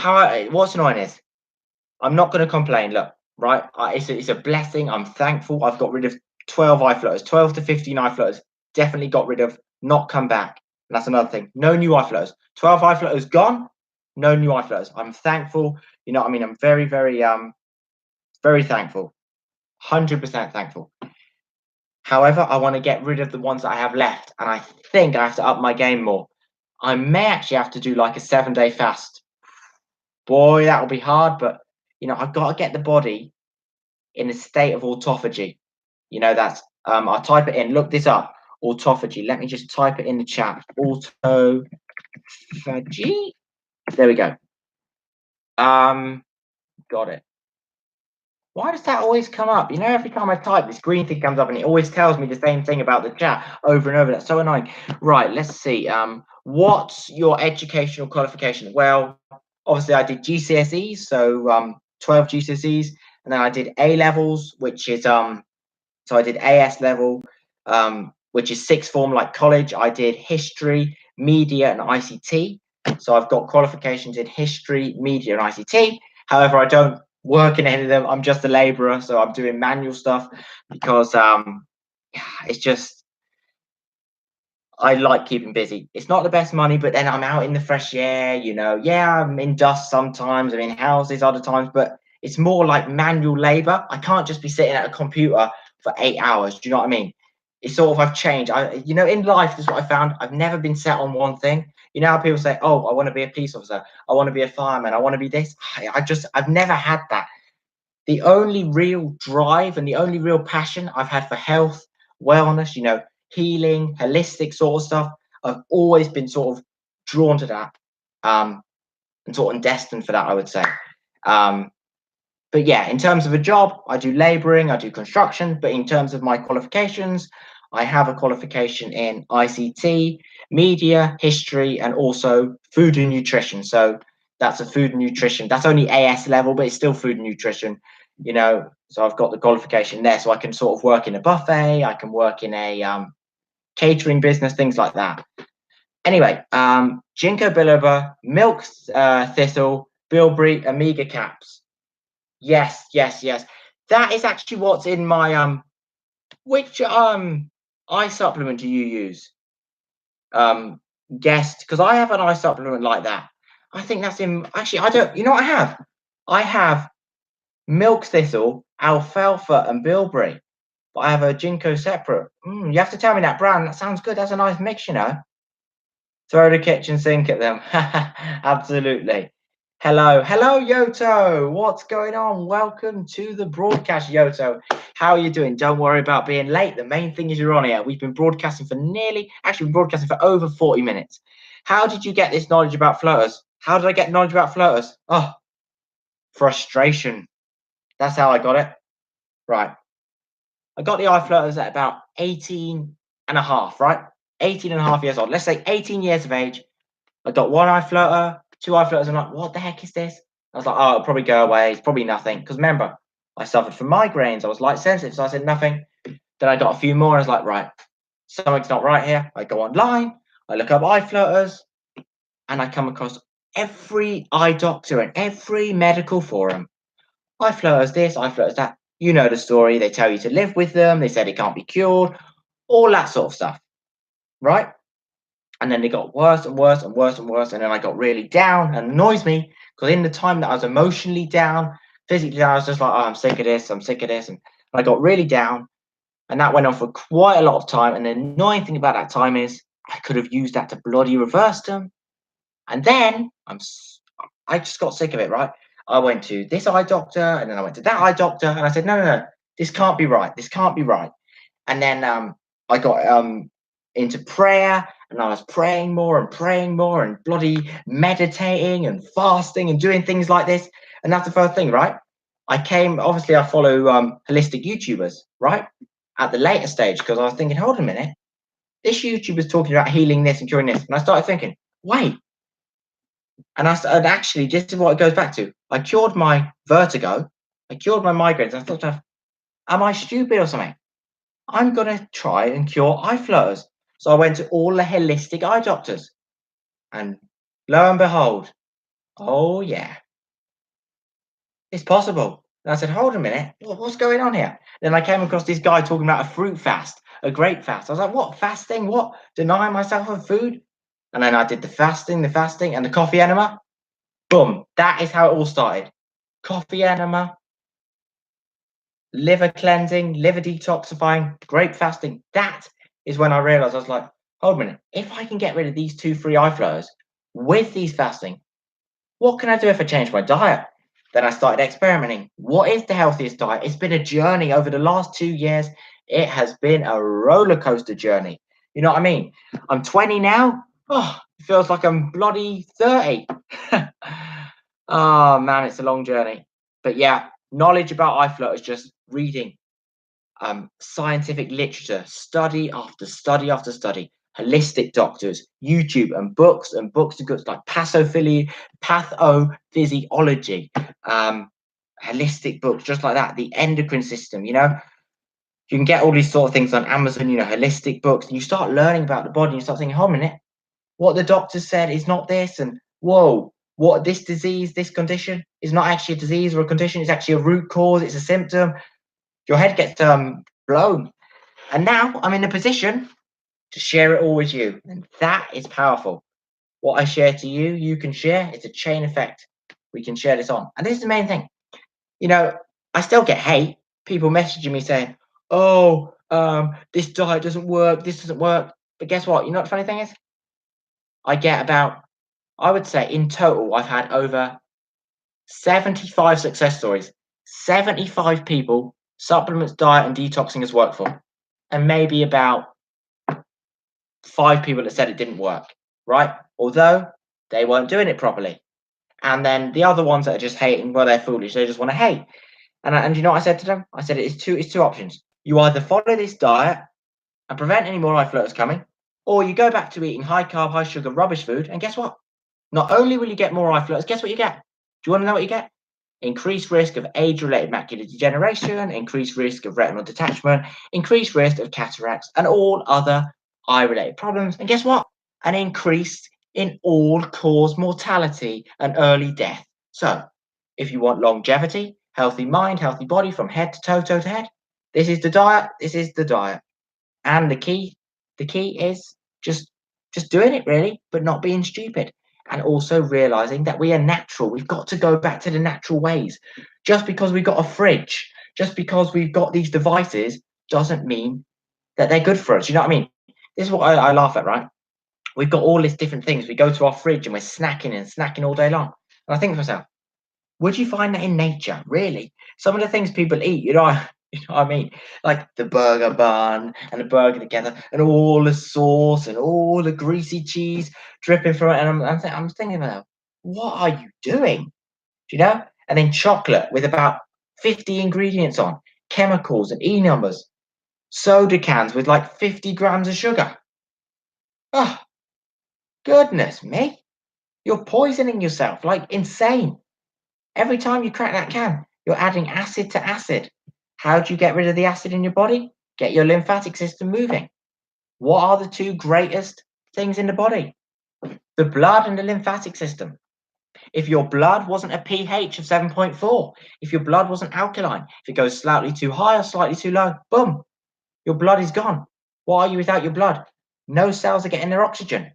what's annoying is I'm not going to complain. Look, right, it's a blessing. I'm thankful. I've got rid of 12 eye floaters, 12 to 15 eye floaters. Definitely got rid of. Not come back. And that's another thing. No new eye floaters. 12 eye floaters gone. No new eye floaters. I'm thankful. You know what I mean? I'm very, very, very thankful. 100% thankful. However, I want to get rid of the ones that I have left. And I think I have to up my game more. I may actually have to do like a 7-day fast. Boy, that'll be hard. But, I've got to get the body in a state of autophagy. That's, I'll type it in. Look this up. Autophagy. Let me just type it in the chat. Autophagy. There we go. Got it. Why does that always come up? Every time I type, this green thing comes up and it always tells me the same thing about the chat over and over. That's so annoying. Right, let's see. What's your educational qualification? Well, obviously I did GCSEs, so 12 GCSEs, and then I did A levels, which is so I did AS level, which is sixth form like college. I did history, media, and ICT. So I've got qualifications in history, media, and ICT. However, I don't work in any of them. I'm just a labourer, so I'm doing manual stuff because it's just I like keeping busy. It's not the best money, but then I'm out in the fresh air. Yeah, I'm in dust sometimes. I'm in houses other times, but it's more like manual labour. I can't just be sitting at a computer for 8 hours. Do you know what I mean? It's sort of I've changed. In life, this is what I found. I've never been set on one thing. You know how people say, "Oh, I want to be a police officer. I want to be a fireman. I want to be this." I've never had that. The only real drive and the only real passion I've had for health, wellness, healing, holistic sort of stuff, I've always been sort of drawn to that, and sort of destined for that, I would say. But yeah, in terms of a job, I do labouring, I do construction, but in terms of my qualifications, I have a qualification in ICT, media, history, and also food and nutrition. So that's a food and nutrition. That's only AS level, but it's still food and nutrition, So I've got the qualification there. So I can sort of work in a buffet, I can work in a catering business, things like that. Anyway, ginkgo biloba, milk thistle, bilberry, omega caps. Yes, yes, yes. That is actually what's in my which eye supplement do you use? Guest, because I have an eye supplement like that. I think that's in actually I don't you know what I have? I have milk thistle, alfalfa, and bilberry. But I have a ginkgo separate. You have to tell me that brand. That sounds good. That's a nice mix. Throw the kitchen sink at them. Absolutely. Hello, hello, Yoto. What's going on? Welcome to the broadcast, Yoto. How are you doing? Don't worry about being late. The main thing is you're on here. We've been broadcasting for over 40 minutes. How did you get this knowledge about floaters? How did I get knowledge about floaters? Oh, frustration. That's how I got it. Right. I got the eye floaters at about 18 and a half, right? 18 and a half years old. Let's say 18 years of age. I got one eye floater, two eye floaters. I'm like, what the heck is this? I was like, oh, it'll probably go away. It's probably nothing. Because remember, I suffered from migraines. I was light sensitive. So I said nothing. Then I got a few more. And I was like, right, something's not right here. I go online. I look up eye floaters. And I come across every eye doctor and every medical forum. Eye floaters this, eye floaters that. You know the story. They tell you to live with them. They said it can't be cured. All that sort of stuff. Right? And then they got worse and worse and worse and worse. And then I got really down, and it annoys me because in the time that I was emotionally down, physically down, I was just like, oh, I'm sick of this. I'm sick of this. And I got really down. And that went on for quite a lot of time. And the annoying thing about that time is I could have used that to bloody reverse them. And then I just got sick of it, right? I went to this eye doctor and then I went to that eye doctor. And I said, no, no, no, this can't be right. This can't be right. And then I got into prayer, and I was praying more and bloody meditating and fasting and doing things like this. And that's the first thing, right? Obviously, I follow holistic YouTubers, right? At the later stage, because I was thinking, hold on a minute, this YouTuber's talking about healing this and curing this. And I started thinking, wait. And actually, this is what it goes back to. I cured my vertigo, I cured my migraines. I thought, am I stupid or something? I'm going to try and cure eye floaters. So I went to all the holistic eye doctors. And lo and behold, oh yeah, it's possible. And I said, hold a minute, what's going on here? Then I came across this guy talking about a fruit fast, a grape fast. I was like, what, fasting? What? Denying myself of food? And then I did the fasting, and the coffee enema. Boom. That is how it all started. Coffee enema, liver cleansing, liver detoxifying, grape fasting. That is when I realized, I was like, hold a minute, if I can get rid of these 2 free eye flows with these fasting, what can I do if I change my diet? Then I started experimenting. What is the healthiest diet? It's been a journey over the last 2 years. It has been a roller coaster journey. You know what I mean? I'm 20 now. Oh, it feels like I'm bloody 30. Oh man, it's a long journey. But yeah, knowledge about eye float is just reading scientific literature, study after study after study, holistic doctors, YouTube, and books and goods like pathophysiology, holistic books, just like that, the endocrine system, you know. You can get all these sort of things on Amazon, you know, holistic books, and you start learning about the body, and you start thinking, hold a minute, what the doctor said is not this, and whoa, what this disease, this condition is not actually a disease or a condition, it's actually a root cause, it's a symptom. Your head gets blown. And now I'm in a position to share it all with you. And that is powerful. What I share to you, you can share. It's a chain effect. We can share this on. And this is the main thing. You know, I still get hate. People messaging me saying, oh, this diet doesn't work. This doesn't work. But guess what? You know what the funny thing is? I get about, I would say in total, I've had over 75 success stories. 75 people, supplements, diet, and detoxing has worked for. And maybe about 5 people that said it didn't work, right? Although they weren't doing it properly. And then the other ones that are just hating, well, they're foolish. They just want to hate. And you know what I said to them? I said it's two options. You either follow this diet and prevent any more eye floaters coming, or you go back to eating high carb, high sugar, rubbish food. And guess what? Not only will you get more eye floaters, guess what you get? Do you want to know what you get? Increased risk of age-related macular degeneration, increased risk of retinal detachment, increased risk of cataracts, and all other eye-related problems. And guess what? An increase in all-cause mortality and early death. So, if you want longevity, healthy mind, healthy body from head to toe, toe to head, this is the diet. This is the diet. And the key is just doing it really, but not being stupid. And also realizing that we are natural. We've got to go back to the natural ways. Just because we've got a fridge, just because we've got these devices, doesn't mean that they're good for us. You know what I mean? This is what I laugh at, right? We've got all these different things. We go to our fridge and we're snacking all day long. And I think to myself, would you find that in nature? Really? Some of the things people eat, you know what I mean? Like the burger bun and the burger together, and all the sauce and all the greasy cheese dripping from it. And I'm thinking about, what are you doing? Do you know? And then chocolate with about 50 ingredients on, chemicals and numbers, soda cans with like 50 grams of sugar. Oh, goodness me. You're poisoning yourself like insane. Every time you crack that can, you're adding acid to acid. How do you get rid of the acid in your body? Get your lymphatic system moving. What are the two greatest things in the body? The blood and the lymphatic system. If your blood wasn't a pH of 7.4, if your blood wasn't alkaline, if it goes slightly too high or slightly too low, boom, your blood is gone. What are you without your blood? No cells are getting their oxygen.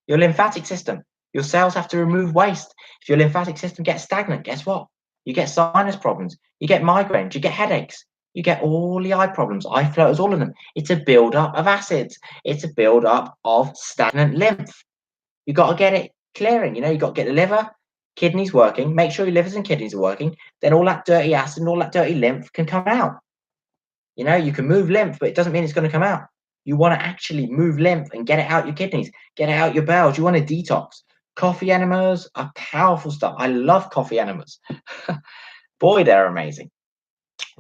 Your lymphatic system, your cells have to remove waste. If your lymphatic system gets stagnant, guess what? You get sinus problems, you get migraines, you get headaches, you get all the eye problems, eye floaters, all of them. It's a build-up of acids. It's a build-up of stagnant lymph. You got to get it clearing. You know, you got to get the liver, kidneys working. Make sure your livers and kidneys are working. Then all that dirty acid and all that dirty lymph can come out. You know, you can move lymph, but it doesn't mean it's going to come out. You want to actually move lymph and get it out your kidneys, get it out your bowels. You want to detox. Coffee enemas are powerful stuff. I love coffee enemas. Boy, they're amazing.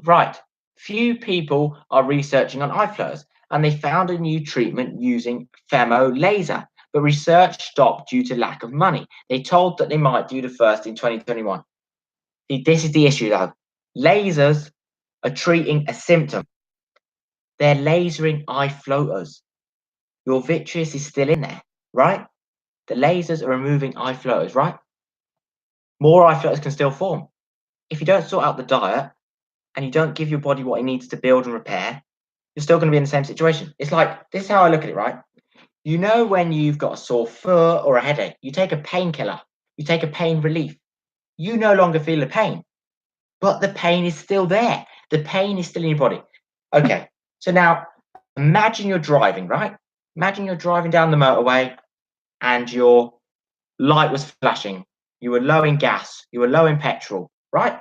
Right. Few people are researching on eye flares, and they found a new treatment using femo laser, but research stopped due to lack of money. They told that they might do the first in 2021. See, this is the issue though. Lasers are treating a symptom. They're lasering eye floaters. Your vitreous is still in there, right? The lasers are removing eye floaters, right? More eye floaters can still form. If you don't sort out the diet and you don't give your body what it needs to build and repair, you're still going to be in the same situation. It's like, this is how I look at it, right? You know, when you've got a sore foot or a headache, you take a painkiller, you take a pain relief. You no longer feel the pain, but the pain is still there. The pain is still in your body. Okay, so now imagine you're driving, right? Imagine you're driving down the motorway and your light was flashing. You were low in gas, you were low in petrol, right?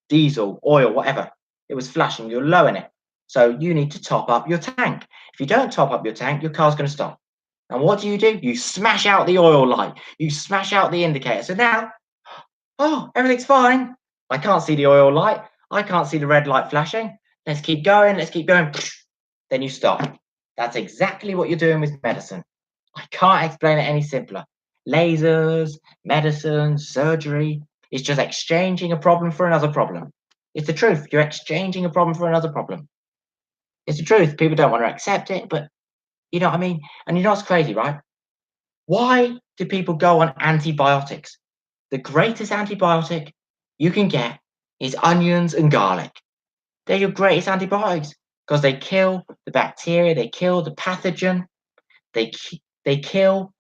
Diesel, oil, whatever. It was flashing, you're low in it. So you need to top up your tank. If you don't top up your tank, your car's going to stop. And what do? You smash out the oil light, you smash out the indicator. So now, oh, everything's fine. I can't see the oil light, I can't see the red light flashing. Let's keep going, let's keep going. Then you stop. That's exactly what you're doing with medicine. I can't explain it any simpler. Lasers, medicine, surgery, it's just exchanging a problem for another problem. It's the truth. You're exchanging a problem for another problem. It's the truth. People don't want to accept it, but you know what I mean? And you know what's crazy, right? Why do people go on antibiotics? The greatest antibiotic you can get is onions and garlic. They're your greatest antibiotics because they kill the bacteria, they kill the pathogen, they kill.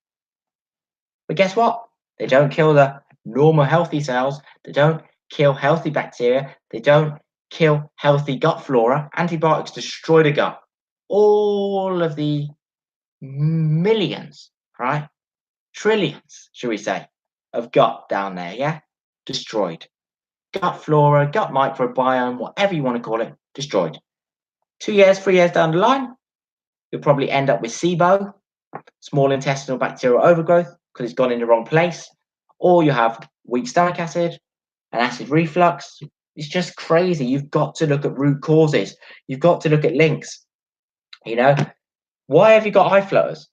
But guess what? They don't kill the normal healthy cells. They don't kill healthy bacteria. They don't kill healthy gut flora. Antibiotics destroy the gut. All of the millions, right? Trillions, should we say, of gut down there, yeah? Destroyed. Gut flora, gut microbiome, whatever you want to call it, destroyed. 2 years, 3 years down the line, you'll probably end up with SIBO, small intestinal bacterial overgrowth, because it's gone in the wrong place, or you have weak stomach acid and acid reflux. It's just crazy. You've got to look at root causes. You've got to look at links. You know, why have you got eye flutters?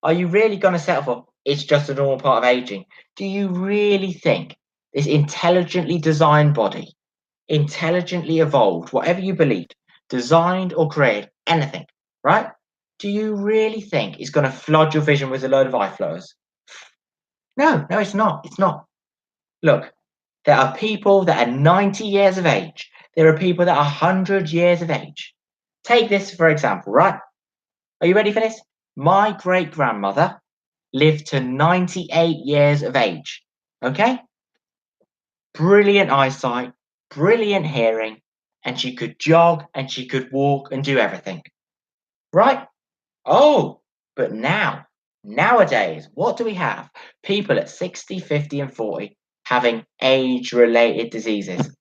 Are you really going to settle for it's just a normal part of aging? Do you really think this intelligently designed body, intelligently evolved, whatever you believed, designed or created anything, right? Do you really think it's going to flood your vision with a load of eye flutters? No, no, it's not. It's not. Look, there are people that are 90 years of age. There are people that are 100 years of age. Take this for example, right? Are you ready for this? My great grandmother lived to 98 years of age. Okay? Brilliant eyesight, brilliant hearing, and she could jog and she could walk and do everything. Right? Oh, but now Nowadays, what do we have? People at 60, 50, and 40 having age-related diseases.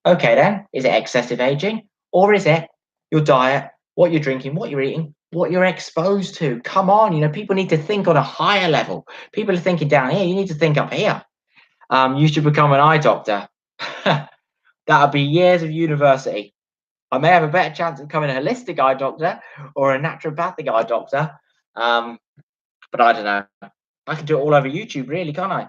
Okay, then, is it excessive aging? Or is it your diet, what you're drinking, what you're eating, what you're exposed to? Come on, people need to think on a higher level. People are thinking down here, you need to think up here. You should become an eye doctor. That would be years of university. I may have a better chance of becoming a holistic eye doctor or a naturopathic eye doctor. But I don't know. I can do it all over YouTube, really, can't I?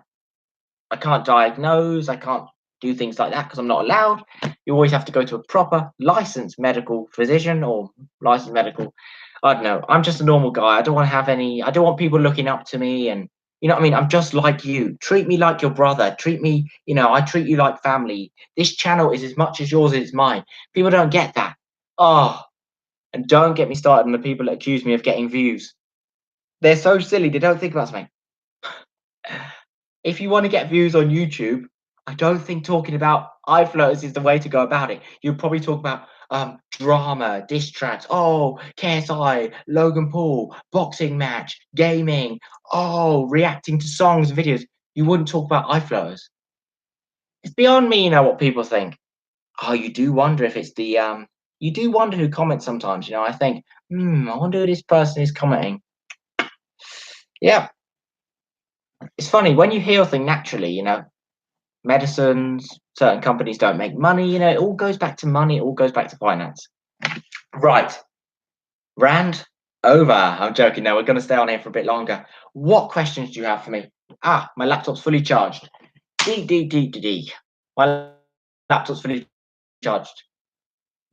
I can't diagnose. I can't do things like that because I'm not allowed. You always have to go to a proper licensed medical physician or licensed medical. I don't know. I'm just a normal guy. I don't want to have any. I don't want people looking up to me, and you know what I mean. I'm just like you. Treat me like your brother. Treat me. I treat you like family. This channel is as much as yours as mine. People don't get that. Oh, and don't get me started on the people that accuse me of getting views. They're so silly. They don't think about something. If you want to get views on YouTube, I don't think talking about eye floaters is the way to go about it. You'll probably talk about drama, diss tracks, KSI, Logan Paul, boxing match, gaming, reacting to songs, videos. You wouldn't talk about eye floaters. It's beyond me, what people think. Oh, you do wonder if it's the you do wonder who comments sometimes, I think, I wonder who this person is commenting. Yeah. It's funny when you heal things naturally, medicines, certain companies don't make money, it all goes back to money, it all goes back to finance. Right. Rand over. I'm joking. No, we're going to stay on here for a bit longer. What questions do you have for me? My laptop's fully charged. D. My laptop's fully charged.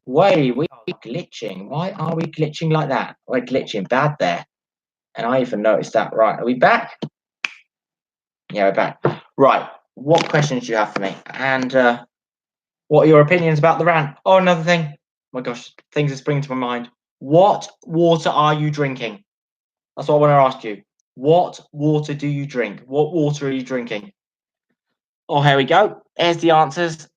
We are glitching. Why are we glitching like that? We're glitching bad there. And I even noticed that. Right. Are we back? Yeah, we're back. Right. What questions do you have for me? And what are your opinions about the rant? Oh, another thing. Oh my gosh, things are springing to my mind. What water are you drinking? That's what I want to ask you. What water do you drink? What water are you drinking? Oh, here we go. Here's the answers.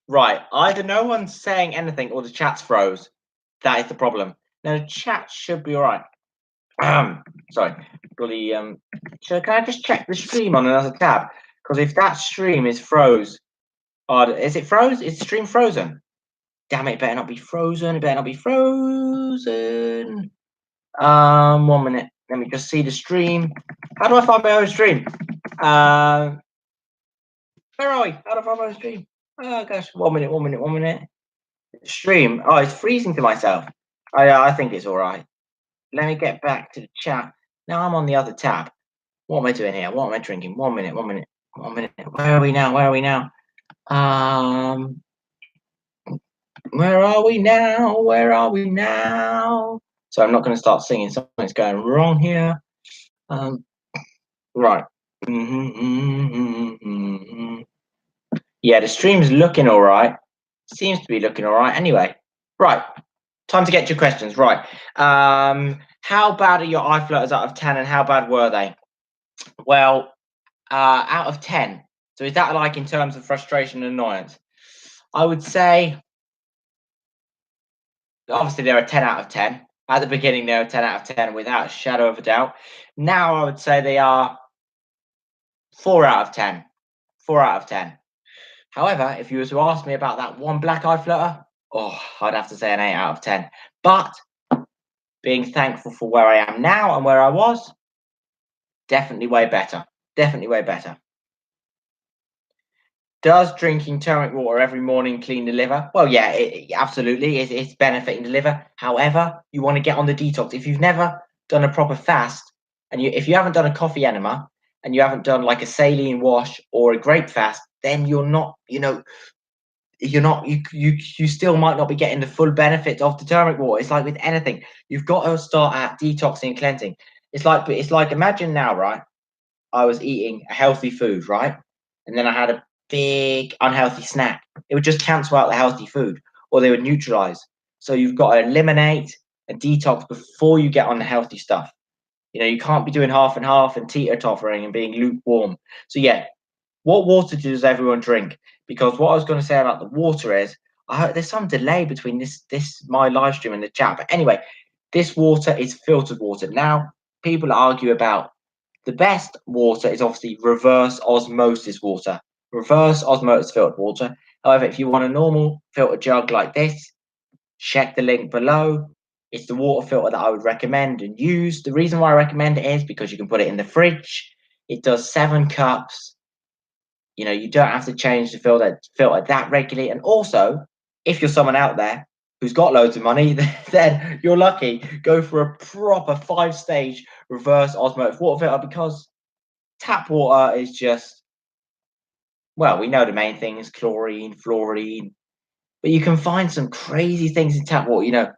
Right. Either no one's saying anything or the chat's froze. That is the problem. Now, the chat should be all right. Sorry. Bloody, so can I just check the stream on another tab? Because if that stream is froze, is it froze? Is the stream frozen? Damn it, better not be frozen. It better not be frozen. 1 minute. Let me just see the stream. How do I find my own stream? Where are we? How do I find my own stream? Oh gosh, 1 minute. Stream. Oh, it's freezing to myself. I think it's all right. Let me get back to the chat. Now I'm on the other tab. What am I doing here? What am I drinking? 1 minute. Where are we now? Where are we now? So I'm not going to start singing. Something's going wrong here. Right. Yeah, the stream's looking all right. Seems to be looking all right. Anyway, right. Time to get to your questions. Right. How bad are your eye flutters out of 10, and how bad were they? Well, out of 10. So is that like in terms of frustration and annoyance? I would say, obviously, they're a 10 out of 10. At the beginning, they were 10 out of 10 without a shadow of a doubt. Now, I would say they are 4 out of 10. 4 out of 10. However, if you were to ask me about that one black eye flutter, I'd have to say an 8 out of 10. But being thankful for where I am now and where I was, definitely way better. Definitely way better. Does drinking turmeric water every morning clean the liver? Well, yeah, absolutely. It's benefiting the liver. However, you want to get on the detox. If you've never done a proper fast, and if you haven't done a coffee enema, and you haven't done like a saline wash or a grape fast, then you're not, you still might not be getting the full benefit of the turmeric water. It's like with anything, you've got to start at detoxing and cleansing. It's like imagine now, right? I was eating a healthy food, right? And then I had a big unhealthy snack. It would just cancel out the healthy food, or they would neutralize. So you've got to eliminate and detox before you get on the healthy stuff. You can't be doing half and half and teeter-tottering and being lukewarm. So yeah, what water does everyone drink? Because what I was going to say about the water is, I heard there's some delay between this my live stream and the chat. But anyway, this water is filtered water. Now, people argue about the best water is obviously reverse osmosis water, reverse osmosis filtered water. However, if you want a normal filter jug like this, check the link below. It's the water filter that I would recommend and use. The reason why I recommend it is because you can put it in the fridge. It does 7 cups. You don't have to change the filter that regularly. And also, if you're someone out there who's got loads of money, then you're lucky. Go for a proper 5-stage reverse osmosis water filter, because tap water is just, well, we know the main thing is chlorine, fluorine, but you can find some crazy things in tap water.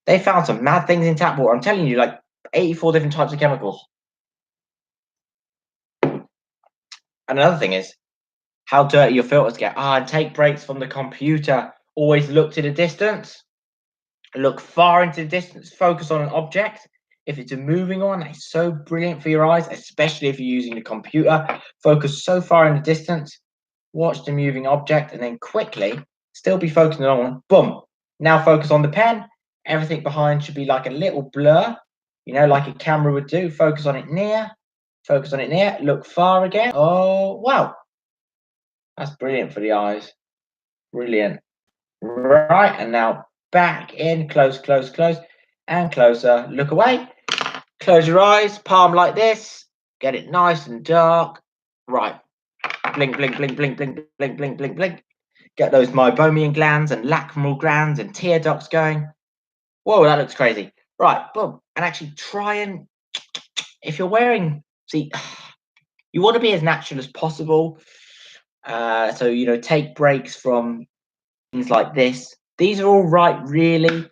They found some mad things in tap water. I'm telling you, like 84 different types of chemicals. And another thing is how dirty your filters get. Take breaks from the computer. Always look to the distance. Look far into the distance. Focus on an object. If it's a moving one, it's so brilliant for your eyes, especially if you're using the computer. Focus so far in the distance. Watch the moving object, and then quickly, still be focusing on one. Boom. Now focus on the pen. Everything behind should be like a little blur, like a camera would do. Focus on it near. Focus on it near. Look far again. Oh, wow. That's brilliant for the eyes. Brilliant. Right, and now back in, close, close, close, and closer. Look away. Close your eyes, palm like this. Get it nice and dark. Right. Blink, blink, blink, blink, blink, blink, blink, blink, blink. Get those meibomian glands and lacrimal glands and tear ducts going. Whoa, that looks crazy. Right, boom. And actually try and, if you're wearing, see, you want to be as natural as possible. So, take breaks from things like this. These are all right, really,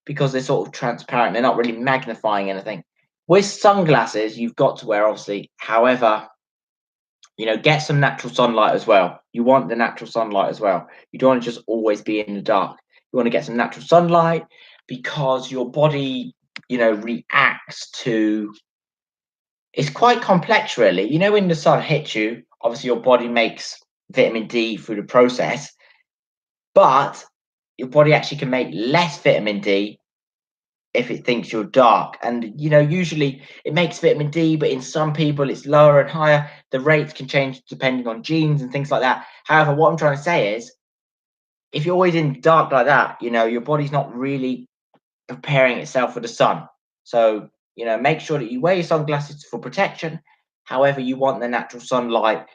because they're sort of transparent. They're not really magnifying anything. With sunglasses, you've got to wear, obviously. However, get some natural sunlight as well. You want the natural sunlight as well. You don't want to just always be in the dark. You want to get some natural sunlight, because your body, reacts to. It's quite complex, really. When the sun hits you, obviously your body makes vitamin D through the process, but your body actually can make less vitamin D if it thinks you're dark. And usually it makes vitamin D, but in some people it's lower and higher. The rates can change depending on genes and things like that. However, what I'm trying to say is, if you're always in dark like that, your body's not really preparing itself for the sun. So make sure that you wear your sunglasses for protection. However, you want the natural sunlight,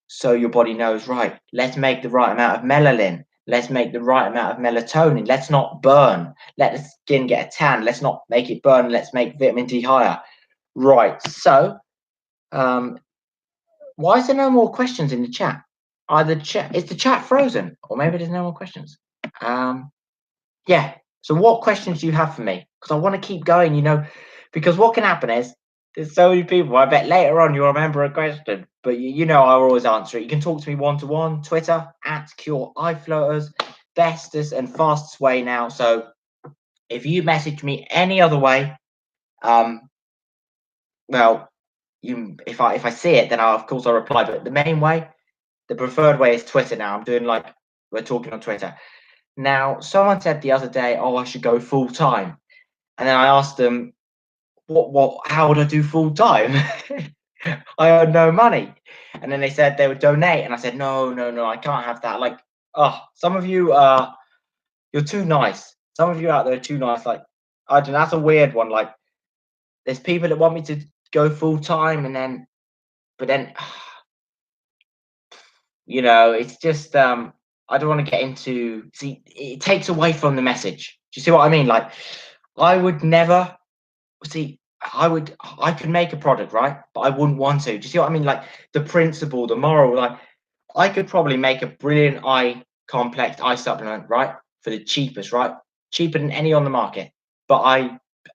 so your body knows, right, let's make the right amount of melanin. Let's make the right amount of melatonin. Let's not burn. Let the skin get a tan. Let's not make it burn. Let's make vitamin D higher. Right. So, why is there no more questions in the chat? Is the chat frozen, or maybe there's no more questions? Yeah. So, what questions do you have for me? Because I want to keep going. Because what can happen is, there's so many people. I bet later on you'll remember a question, but I'll always answer it. You can talk to me one-to-one, Twitter @CureEyeFloaters, bestest and fastest way now. So if you message me any other way, well, if I see it, then of course I'll reply. But the main way, the preferred way, is Twitter now. I'm doing like we're talking on Twitter. Now, someone said the other day, "Oh, I should go full time," and then I asked them, how would I do full time? I earn no money. And then they said they would donate, and I said, no, I can't have that. Like, some of you you're too nice. Some of you out there are too nice. Like, I don't know, that's a weird one. Like, there's people that want me to go full time, but then it's just I don't want to get into, see, it takes away from the message. Do you see what I mean? Like, I would never see, I could make a product, right? But I wouldn't want to. Do you see what I mean? Like, the principle, the moral, like, I could probably make a brilliant complex eye supplement, right? For the cheapest, right? Cheaper than any on the market. But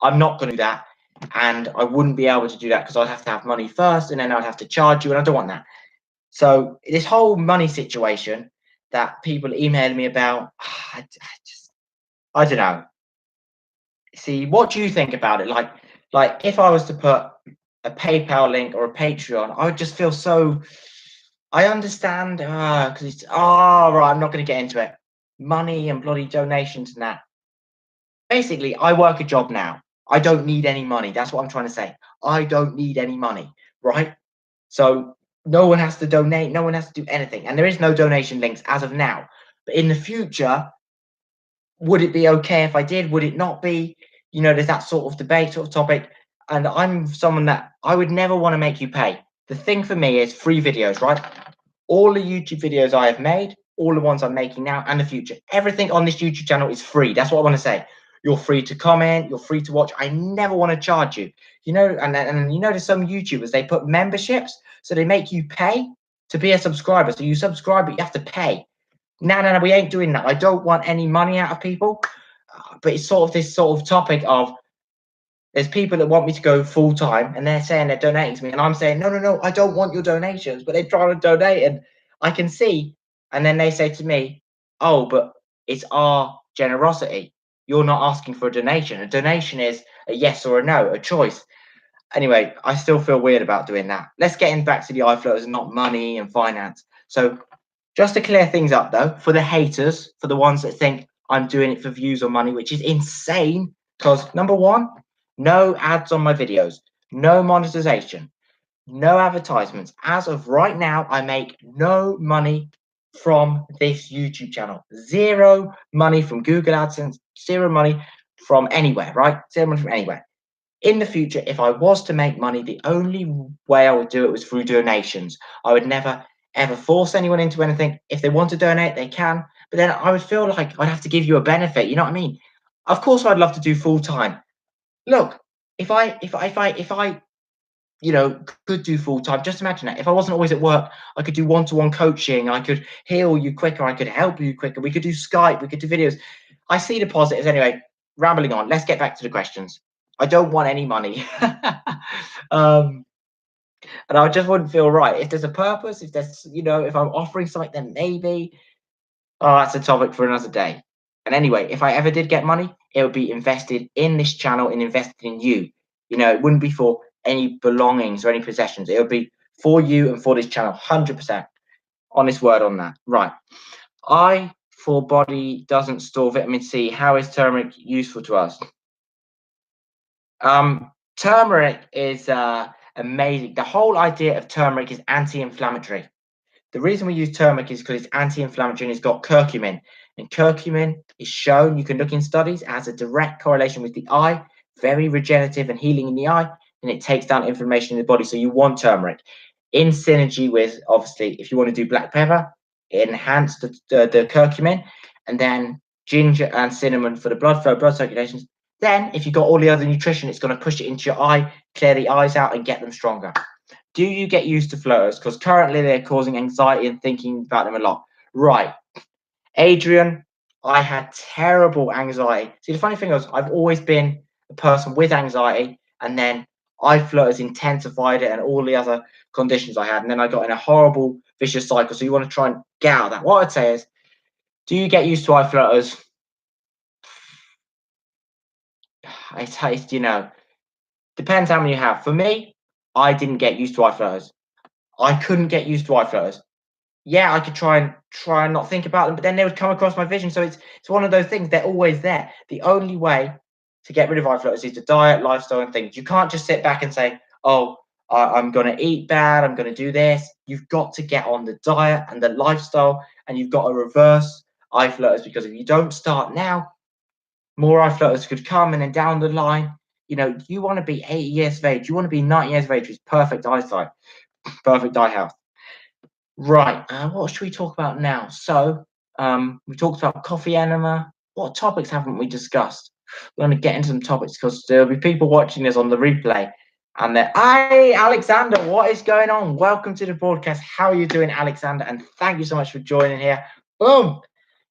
I'm not going to do that. And I wouldn't be able to do that because I'd have to have money first, and then I'd have to charge you, and I don't want that. So this whole money situation that people email me about, I don't know. see, what do you think about it? Like if I was to put a PayPal link or a Patreon, I would just feel so. I understand, because it's right. I'm not going to get into it. Money and bloody donations and that. Basically, I work a job now. I don't need any money. That's what I'm trying to say. I don't need any money, right? So no one has to donate. No one has to do anything, and there is no donation links as of now. But in the future, would it be okay if I did? Would it not be? You know, there's that sort of debate, sort of topic. And I'm someone that I would never want to make you pay. The thing for me is free videos, right? All the YouTube videos I have made, all the ones I'm making now and the future, everything on this YouTube channel is free. That's what I want to say. You're free to comment, you're free to watch. I never want to charge you. You know, and you know, there's some YouTubers, they put memberships, so they make you pay to be a subscriber. So you subscribe, but you have to pay. No, we ain't doing that. I don't want any money out of people. But it's sort of this sort of topic of there's people that want me to go full time and they're saying they're donating to me. And I'm saying, no, I don't want your donations. But they're trying to donate. And I can see. And then they say to me, oh, but it's our generosity. You're not asking for a donation. A donation is a yes or a no, a choice. Anyway, I still feel weird about doing that. Let's get in back to the iFloaters and not money and finance. So just to clear things up, though, for the haters, for the ones that think I'm doing it for views or money, which is insane, because number one, no ads on my videos, no monetization, no advertisements. As of right now, I make no money from this YouTube channel. Zero money from Google AdSense, zero money from anywhere, right? Zero money from anywhere. In the future, if I was to make money, the only way I would do it was through donations. I would never ever force anyone into anything. If they want to donate, they can. But then I would feel like I'd have to give you a benefit. You know what I mean? Of course, I'd love to do full time. Look, if I you know, could do full time, just imagine that. If I wasn't always at work, I could do one-to-one coaching. I could heal you quicker. I could help you quicker. We could do Skype. We could do videos. I see the positives. Anyway, rambling on. Let's get back to the questions. I don't want any money. um, and I just wouldn't feel right. If there's a purpose, if there's, you know, if I'm offering something, then maybe. Oh, that's a topic for another day. And anyway, if I ever did get money, it would be invested in this channel and invested in you. You know, it wouldn't be for any belongings or any possessions. It would be for you and for this channel, 100%. Honest word on that. Right. I for body doesn't store vitamin C. How is turmeric useful to us? Turmeric is amazing. The whole idea of turmeric is anti-inflammatory. The reason we use turmeric is because it's anti-inflammatory and it's got curcumin. And curcumin is shown, you can look in studies, it has a direct correlation with the eye, very regenerative and healing in the eye, and it takes down inflammation in the body. So you want turmeric. In synergy with, obviously, if you want to do black pepper, enhance the curcumin, and then ginger and cinnamon for the blood flow, blood circulations. Then, if you've got all the other nutrition, it's going to push it into your eye, clear the eyes out, and get them stronger. Do you get used to floaters? Because currently they're causing anxiety and thinking about them a lot. Right. Adrian, I had terrible anxiety. See, the funny thing was, I've always been a person with anxiety, and then iFloaters intensified it and all the other conditions I had. And then I got in a horrible vicious cycle. So you want to try and get out of that. What I'd say is, do you get used to iFloaters? It's, you know, depends how many you have. For me, I didn't get used to iFloaters. I couldn't get used to iFloaters. Yeah, I could try and not think about them, but then they would come across my vision. So it's one of those things. They're always there. The only way to get rid of iFloaters is to diet, lifestyle, and things. You can't just sit back and say, "Oh, I'm going to eat bad. I'm going to do this." You've got to get on the diet and the lifestyle, and you've got to reverse iFloaters, because if you don't start now, more iFloaters could come, and then down the line, you know, you want to be 80 years of age. You want to be 90 years of age with perfect eyesight, perfect eye health. Right, what should we talk about now? So, we talked about coffee enema. What topics haven't we discussed? We're going to get into some topics because there'll be people watching this on the replay. And they're, hey, Alexander, what is going on? Welcome to the broadcast. How are you doing, Alexander? And thank you so much for joining here. Boom.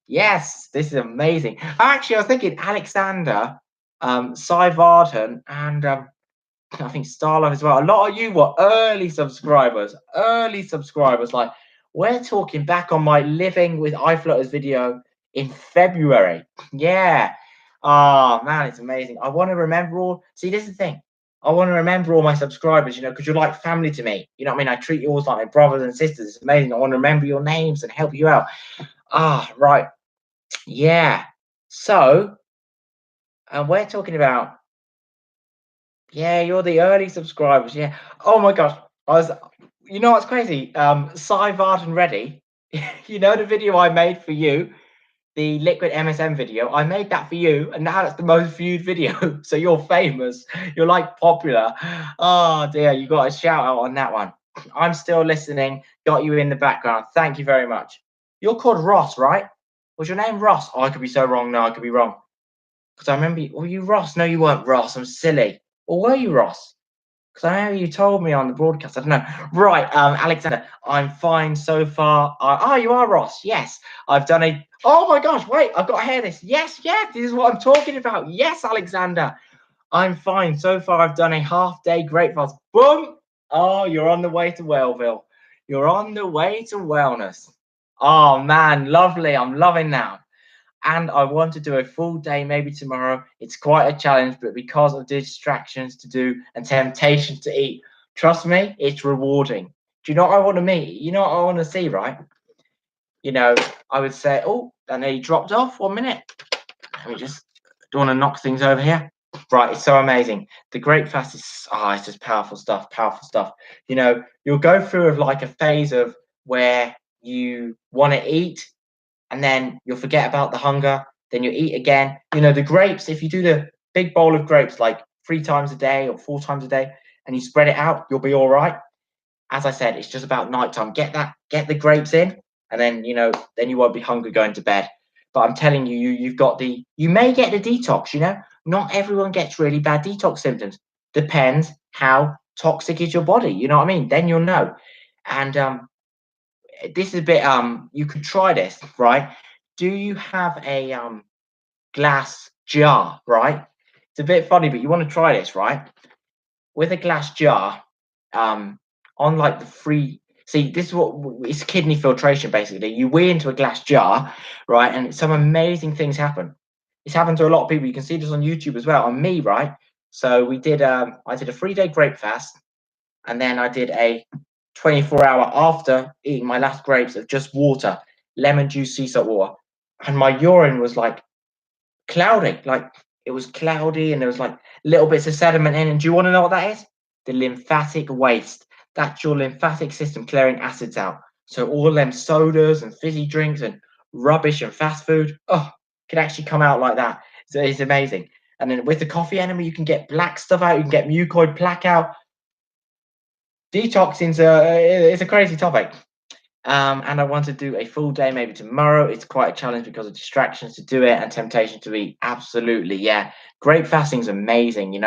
Yes, this is amazing. Actually, I was thinking Alexander, Cy Varden, and I think Starlight as well. A lot of you were early subscribers. Like, we're talking back on my living with iFloaters video in February. Yeah. Oh man, it's amazing. I want to remember all. See, this is the thing. I want to remember all my subscribers, because you're like family to me. You know what I mean? I treat you all like my brothers and sisters. It's amazing. I want to remember your names and help you out. Ah, right. Yeah. So, we're talking about, yeah, you're the early subscribers. Yeah. Oh my gosh. You know what's crazy? Syvard and Ready, the video I made for you, the liquid MSM video, I made that for you, and now it's the most viewed video. So you're famous. You're like popular. Oh dear, you got a shout out on that one. I'm still listening. Got you in the background. Thank you very much. You're called Ross, right? Was your name Ross? Oh, I could be so wrong. No, I could be wrong. Because I remember were you Ross? No, you weren't Ross. I'm silly. Or were you Ross? Because I know you told me on the broadcast. I don't know. Right, Alexander, I'm fine so far. You are Ross. Yes, I've done a. Oh my gosh! Wait, I've got to hear this. Yes, this is what I'm talking about. Yes, Alexander, I'm fine so far. I've done a half-day grape fast. Boom! Oh, you're on the way to Wellville. You're on the way to wellness. Oh man, lovely. I'm loving that. And I want to do a full day maybe tomorrow. It's quite a challenge, but because of distractions to do and temptations to eat, trust me, it's rewarding. Do you know what I want to meet? You know what I want to see, right? I would say, oh, that nearly dropped off. 1 minute. Let me just, don't want to knock things over here. Right, it's so amazing. The Great Fast is, it's just powerful stuff, powerful stuff. You'll go through of like a phase of where you want to eat, and then you'll forget about the hunger, then you'll eat again. The grapes, if you do the big bowl of grapes like 3 times a day or 4 times a day and you spread it out, you'll be all right. As I said, it's just about nighttime. Get the grapes in, and then then you won't be hungry going to bed. But I'm telling you, you may get the detox. Not everyone gets really bad detox symptoms. Depends how toxic is your body. You know what I mean? Then you'll know. And this is a bit you could try this, right? Do you have a glass jar, right? It's a bit funny, but you want to try this, right? With a glass jar, on like the free. See, this is what it's kidney filtration basically. You wee into a glass jar, right? And some amazing things happen. It's happened to a lot of people. You can see this on YouTube as well. On me, right? So we did I did a 3-day grape fast, and then I did a 24-hour after eating my last grapes of just water, lemon juice, sea salt water. And my urine was like cloudy, like it was cloudy, and there was like little bits of sediment in. And do you want to know what that is? The lymphatic waste. That's your lymphatic system clearing acids out. So all them sodas and fizzy drinks and rubbish and fast food, can actually come out like that. So it's amazing. And then with the coffee enema, you can get black stuff out. You can get mucoid plaque out. Detoxing's it's a crazy topic. And I want to do a full day maybe tomorrow. It's quite a challenge because of distractions to do it and temptation to eat. Absolutely, yeah. Grape fasting's amazing,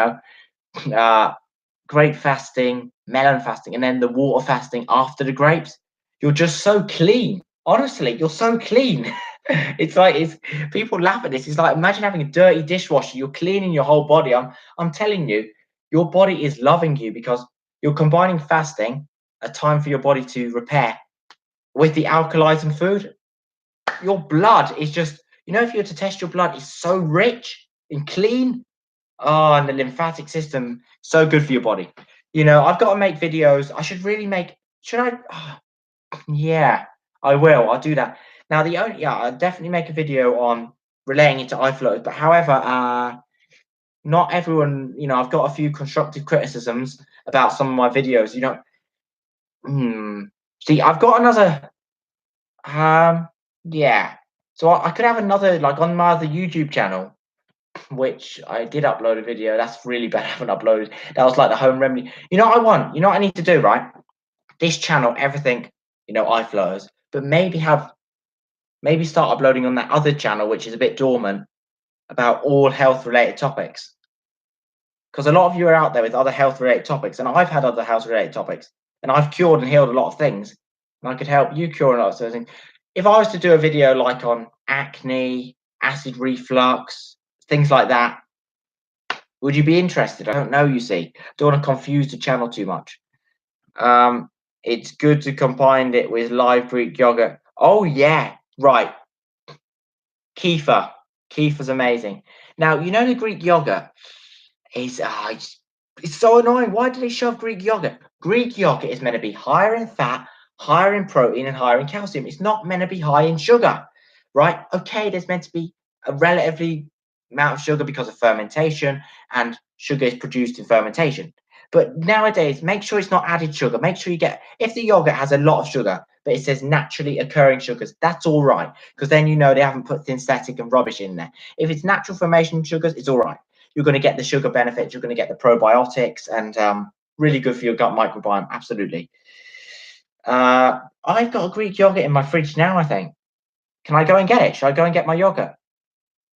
Grape fasting, melon fasting, and then the water fasting after the grapes. You're just so clean. Honestly, you're so clean. It's people laugh at this. It's like imagine having a dirty dishwasher. You're cleaning your whole body. I'm telling you, your body is loving you because you're combining fasting, a time for your body to repair, with the alkalizing food. Your blood is just, if you were to test your blood, it's so rich and clean. Oh, and the lymphatic system, so good for your body. I've got to make videos. I should really make, should I? Oh, yeah, I will. I'll do that. Now, I'll definitely make a video on relating it to iFlows. But however, not everyone, I've got a few constructive criticisms about some of my videos. See, I've got another. Yeah. So I could have another, like on my other YouTube channel, which I did upload a video. That's really bad. I haven't uploaded. That was like the home remedy. You know what I want? You know what I need to do, right? This channel, everything, iFlowers, but maybe start uploading on that other channel, which is a bit dormant, about all health related topics. Because a lot of you are out there with other health related topics, and I've had other health related topics, and I've cured and healed a lot of things, and I could help you cure a lot of those things. If I was to do a video like on acne, acid reflux, things like that, would you be interested? I don't know, you see. Don't want to confuse the channel too much. It's good to combine it with live Greek yogurt. Oh, yeah, right. Kefir. Kefir's amazing. Now, you know the Greek yogurt is it's so annoying. Why do they shove Greek yogurt? Greek yogurt is meant to be higher in fat, higher in protein, and higher in calcium. It's not meant to be high in sugar, right? Okay, there's meant to be a relatively amount of sugar because of fermentation, and sugar is produced in fermentation. But nowadays, make sure it's not added sugar. Make sure you get, if the yogurt has a lot of sugar, but it says naturally occurring sugars, that's all right, because then you know they haven't put synthetic and rubbish in there. If it's natural formation sugars, it's all right. You're going to get the sugar benefits, you're going to get the probiotics, and really good for your gut microbiome. Absolutely. I've got a Greek yogurt in my fridge now, I think. Can I go and get it? Should I go and get my yogurt?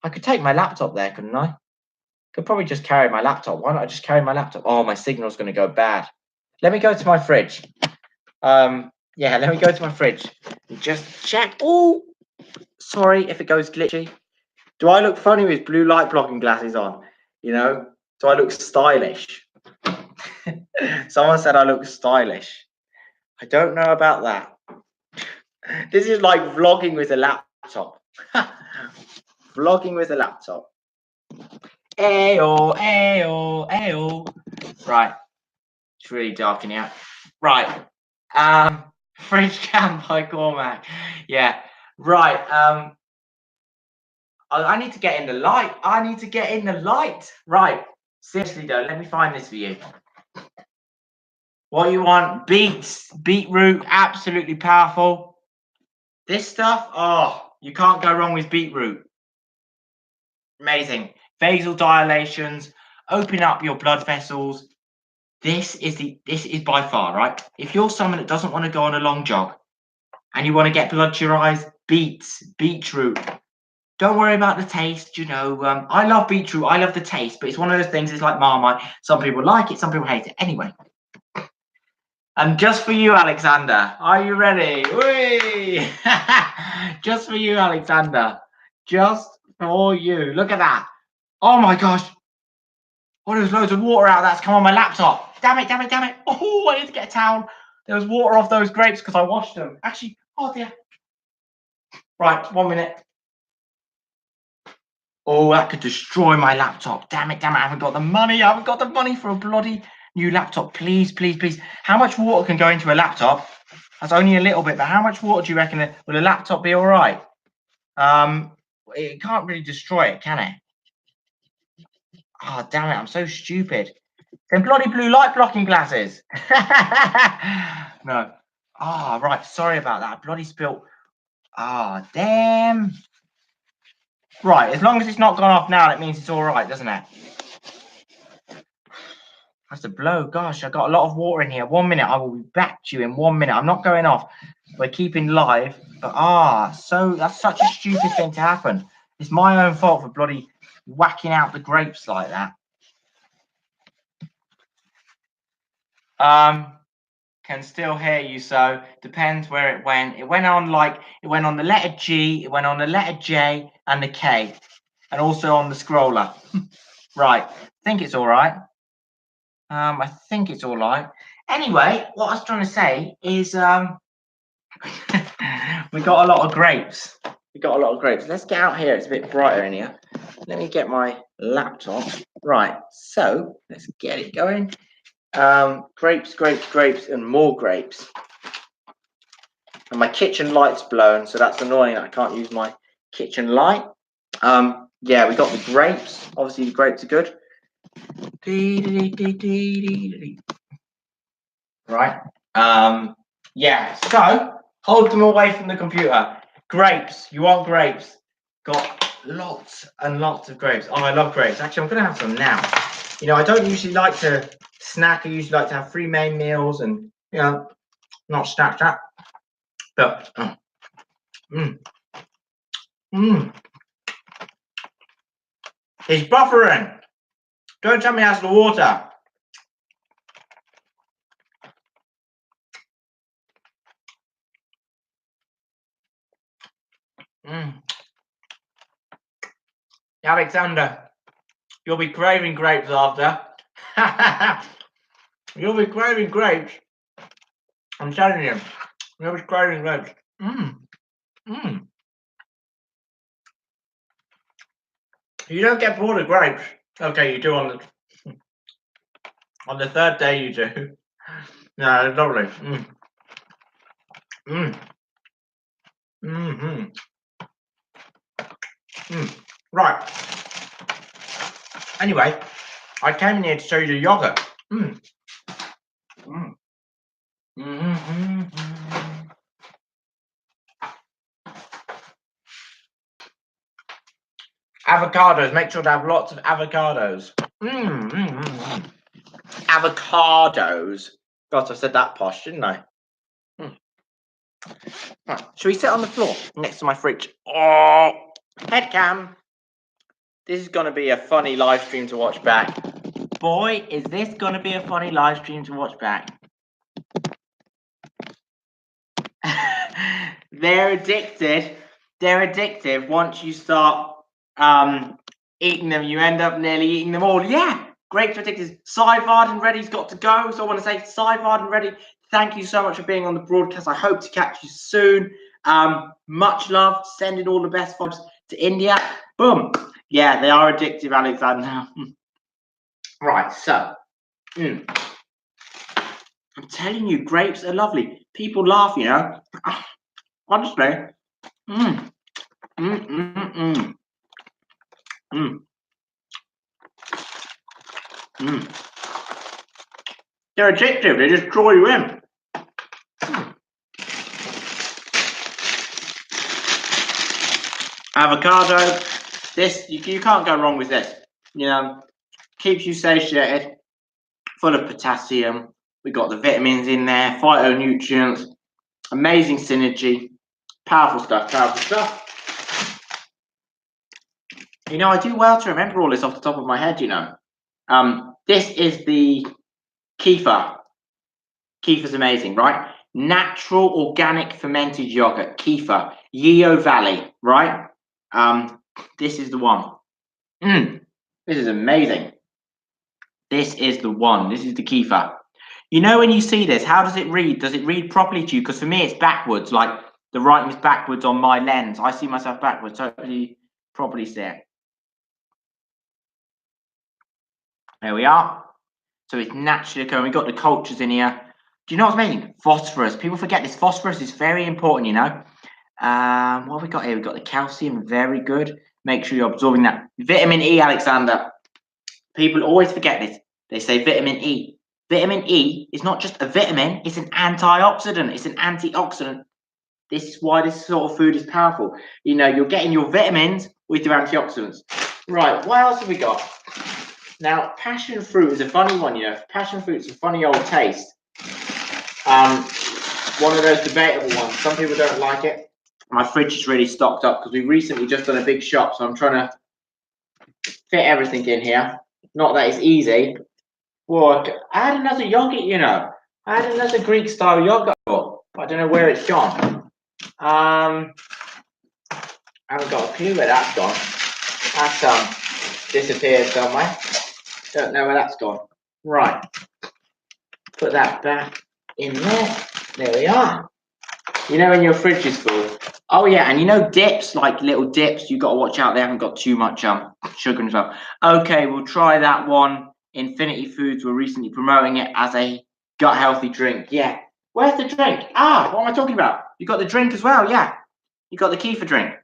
I could take my laptop there, couldn't I? Could probably just carry my laptop. Why not I just carry my laptop? Oh, my signal's going to go bad. Let me go to my fridge. Yeah, let me go to my fridge and just check. Oh, sorry if it goes glitchy. Do I look funny with blue light blocking glasses on? You know, do I look stylish? Someone said I look stylish. I don't know about that. This is like vlogging with a laptop. Vlogging with a laptop. Ayo, ayo, ayo. Right. It's really dark in here. Right. Fridge Cam by Cormac. Yeah. Right. I need to get in the light. I need to get in the light. Right. Seriously though, let me find this for you. What you want? Beets, beetroot, absolutely powerful. This stuff, oh, you can't go wrong with beetroot. Amazing. Vasodilations, open up your blood vessels. This is by far, right? If you're someone that doesn't want to go on a long jog and you want to get blood to your eyes, beetroot. Don't worry about the taste, you know. I love beetroot. I love the taste, but it's one of those things. It's like Marmite. Some people like it, some people hate it. Anyway, and just for you, Alexander. Are you ready? Whee! Just for you, Alexander. Just for you. Look at that. Oh my gosh. Oh, there's loads of water out that's come on my laptop. Damn it, damn it, damn it. Oh, I need to get a towel. There was water off those grapes because I washed them. Actually, oh dear. Right, 1 minute. Oh, that could destroy my laptop. Damn it, I haven't got the money. I haven't got the money for a bloody new laptop. Please, please, please. How much water can go into a laptop? That's only a little bit, but how much water do you reckon will a laptop be all right? It can't really destroy it, can it? Oh, damn it, I'm so stupid. Them bloody blue light blocking glasses. No. Ah, right, sorry about that. I bloody spilt. Ah, damn. Right, as long as it's not gone off now, that means it's all right, doesn't it? That's a blow. Gosh, I got a lot of water in here. 1 minute. I will be back to you in 1 minute. I'm not going off. We're keeping live. But so that's such a stupid thing to happen. It's my own fault for bloody whacking out the grapes like that. Can still hear you. So depends where it went. It went on the letter G, it went on the letter J and the K, and also on the scroller. Right. I think it's all right. I think it's all right. Anyway, what I was trying to say is we got a lot of grapes. Let's get out here. It's a bit brighter in here. Let me get my laptop. Right, so let's get it going. Grapes, and more grapes. And my kitchen light's blown, so that's annoying. I can't use my kitchen light. Yeah, we got the grapes. Obviously, the grapes are good. Right. Yeah, so hold them away from the computer. Grapes. You want grapes? Got lots and lots of grapes. Oh, I love grapes. Actually, I'm going to have some now. You know, I don't usually like to snack. I usually like to have 3 main meals and, you know, not snack that. But, it's buffering. Don't tell me that's the water. Alexander, you'll be craving grapes after. You'll be craving grapes. I'm telling you. You'll be craving grapes. You don't get bored of grapes. Okay, you do on the third day. You do. No, lovely. Mm. Right. Anyway, I came in here to show you the yogurt. Avocados. Make sure to have lots of avocados. Avocados. God, I said that posh, didn't I? Right. Should we sit on the floor next to my fridge? Oh, head cam. This is going to be a funny live stream to watch back. Boy, is this going to be a funny live stream to watch back. They're addicted. They're addictive. Once you start eating them, you end up nearly eating them all. Yeah, grapes are addictive. Cy Varden Reddy's got to go. So I want to say, Cy Varden Reddy, thank you so much for being on the broadcast. I hope to catch you soon. Much love. Sending all the best vibes to India. Boom. Yeah, they are addictive, Alexander. Right, so I'm telling you, grapes are lovely. People laugh, you know. Honestly. They're addictive. They just draw you in. Avocado. This you can't go wrong with this. You know, keeps you satiated, full of potassium. We got the vitamins in there, phytonutrients, amazing synergy, powerful stuff, powerful stuff. You know, I do well to remember all this off the top of my head, you know. This is the kefir. Kefir's amazing, right? Natural organic fermented yogurt, kefir, Yeo Valley, right? This is the one. This is amazing. This is the one. This is the kefir. You know, when you see this, how does it read? Does it read properly to you? Because for me, it's backwards. Like the writing is backwards on my lens. I see myself backwards. Totally properly see it. There we are. So it's naturally occurring. We've got the cultures in here. Do you know what's amazing? Phosphorus. People forget this. Phosphorus is very important, you know. What have we got here? We've got the calcium. Very good. Make sure you're absorbing that. Vitamin E, Alexander. People always forget this. They say vitamin E. Vitamin E is not just a vitamin. It's an antioxidant. It's an antioxidant. This is why this sort of food is powerful. You know, you're getting your vitamins with your antioxidants. Right, what else have we got? Now, passion fruit is a funny one, you know. Passion fruit's a funny old taste. One of those debatable ones. Some people don't like it. My fridge is really stocked up because we recently just done a big shop, so I'm trying to fit everything in here. Not that it's easy. Well, I had another yogurt, you know. I had another Greek style yogurt, but I don't know where it's gone. I haven't got a clue where that's gone. That's disappeared somewhere. Don't know where that's gone. Right. Put that back in there. There we are. You know when your fridge is full. Oh yeah, and you know dips, like little dips, you got to watch out. They haven't got too much sugar and stuff. Okay, we'll try that one. Infinity Foods were recently promoting it as a gut healthy drink. Yeah. Where's the drink? What am I talking about? You got the drink as well, yeah. You got the kefir drink.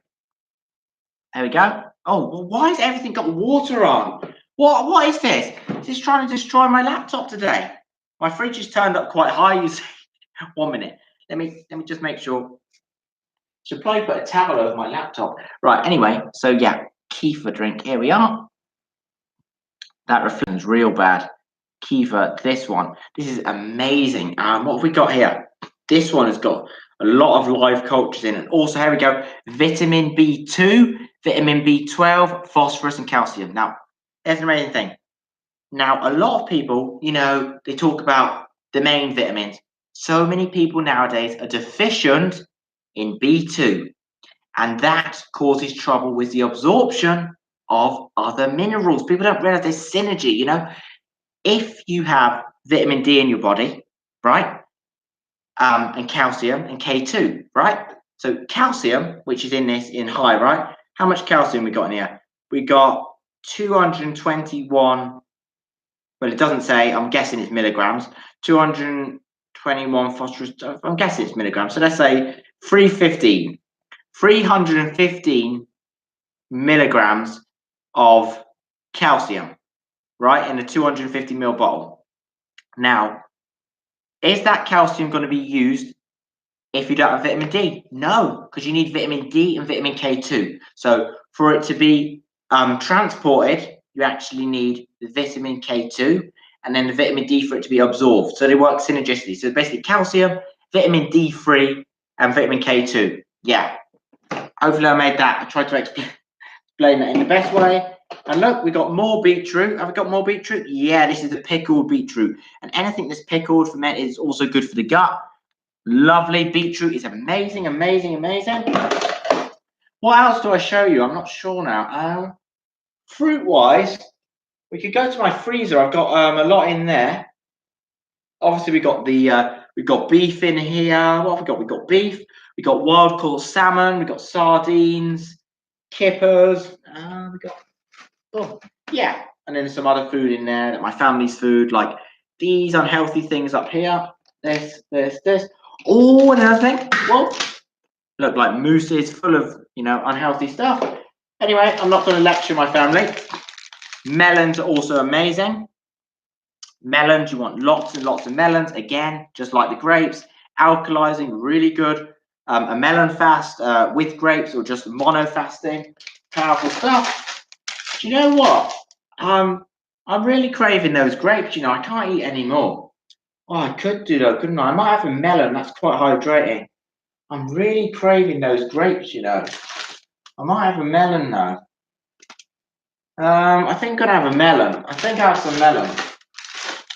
There we go. Oh, well, why has everything got water on? What is this? Is this trying to destroy my laptop today? My fridge is turned up quite high, you see. 1 minute. Let me just make sure. Should probably put a towel over my laptop. Right, anyway, so yeah, kefir drink. Here we are. That reflects real bad. Kefir, this one. This is amazing. What have we got here? This one has got a lot of live cultures in it. Also, here we go. Vitamin B2, vitamin B12, phosphorus, and calcium. Now, there's an amazing thing. Now, a lot of people, you know, they talk about the main vitamins. So many people nowadays are deficient in B2, and that causes trouble with the absorption of other minerals. People don't realize there's synergy, you know. If you have vitamin D in your body, right, and calcium and K2, right? So calcium, which is in this in high, right? How much calcium we got in here? We got 221, well, it doesn't say, I'm guessing it's milligrams, 221 phosphorus, I'm guessing it's milligrams. So let's say 315 milligrams of calcium, right, in a 250 ml bottle. Now, is that calcium going to be used if you don't have vitamin D? No, because you need vitamin D and vitamin K2. So for it to be transported, you actually need the vitamin K2 and then the vitamin D for it to be absorbed. So they work synergistically. So basically calcium, vitamin D3, and vitamin K2. Yeah, hopefully I made that. I tried to explain that in the best way. And look, we got more beetroot. Have we got more beetroot? Yeah, this is the pickled beetroot. And anything that's pickled, fermented, is also good for the gut. Lovely. Beetroot is amazing, amazing, amazing. What else do I show you? I'm not sure now. Fruit-wise, we could go to my freezer. I've got a lot in there. Obviously, we've got beef in here. What have we got? We've got beef. We've got wild-caught salmon. We've got sardines, kippers. Yeah, and then some other food in there, my family's food, like these unhealthy things up here. This. Oh, another thing. Whoa, look, like mousses full of unhealthy stuff. Anyway, I'm not going to lecture my family. Melons are also amazing. Melons, you want lots and lots of melons. Again, just like the grapes, alkalizing, really good. A melon fast with grapes or just mono fasting, powerful stuff. Do you know what? I'm really craving those grapes. I can't eat any more. Oh, I could do though, couldn't I? I might have a melon. That's quite hydrating. I'm really craving those grapes. I might have a melon now. I think I'm gonna have a melon. I think I have some melon.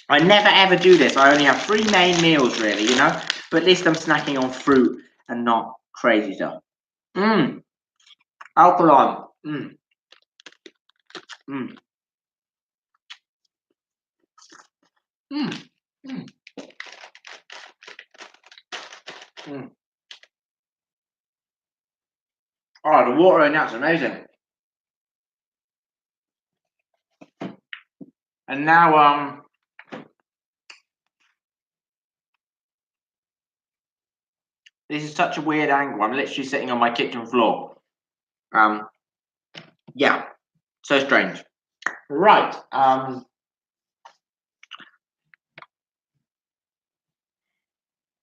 I never ever do this. I only have 3 main meals, really, but at least I'm snacking on fruit and not crazy stuff. Alkaline. Oh, the water in that's amazing. And now, this is such a weird angle. I'm literally sitting on my kitchen floor. Yeah, so strange. Right.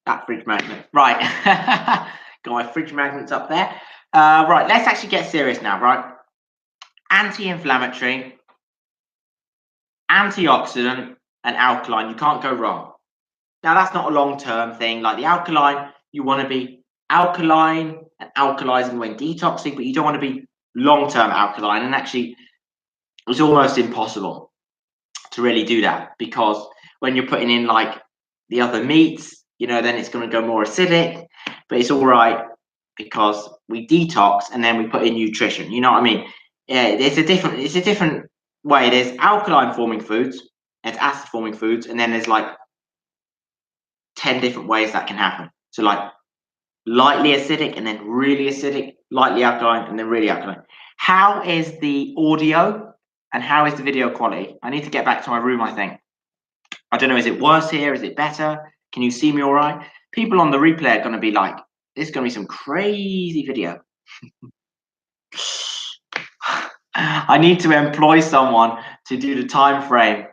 That fridge magnet. Right. Got my fridge magnets up there. Right, let's actually get serious now, right? Anti-inflammatory, antioxidant, and alkaline. You can't go wrong. Now, that's not a long-term thing. Like the alkaline, you want to be alkaline and alkalizing when detoxing, but you don't want to be long-term alkaline. And actually, it's almost impossible to really do that, because when you're putting in like the other meats, then it's going to go more acidic. But it's all right because we detox and then we put in nutrition. You know what I mean? Yeah, it's a different way. There's alkaline forming foods, there's acid forming foods, and then there's like 10 different ways that can happen. So like lightly acidic and then really acidic, lightly alkaline and then really alkaline. How is the audio and how is the video quality? I need to get back to my room, I think. I don't know, is it worse here? Is it better? Can you see me all right? People on the replay are going to be like, this is going to be some crazy video. I need to employ someone to do the time frame.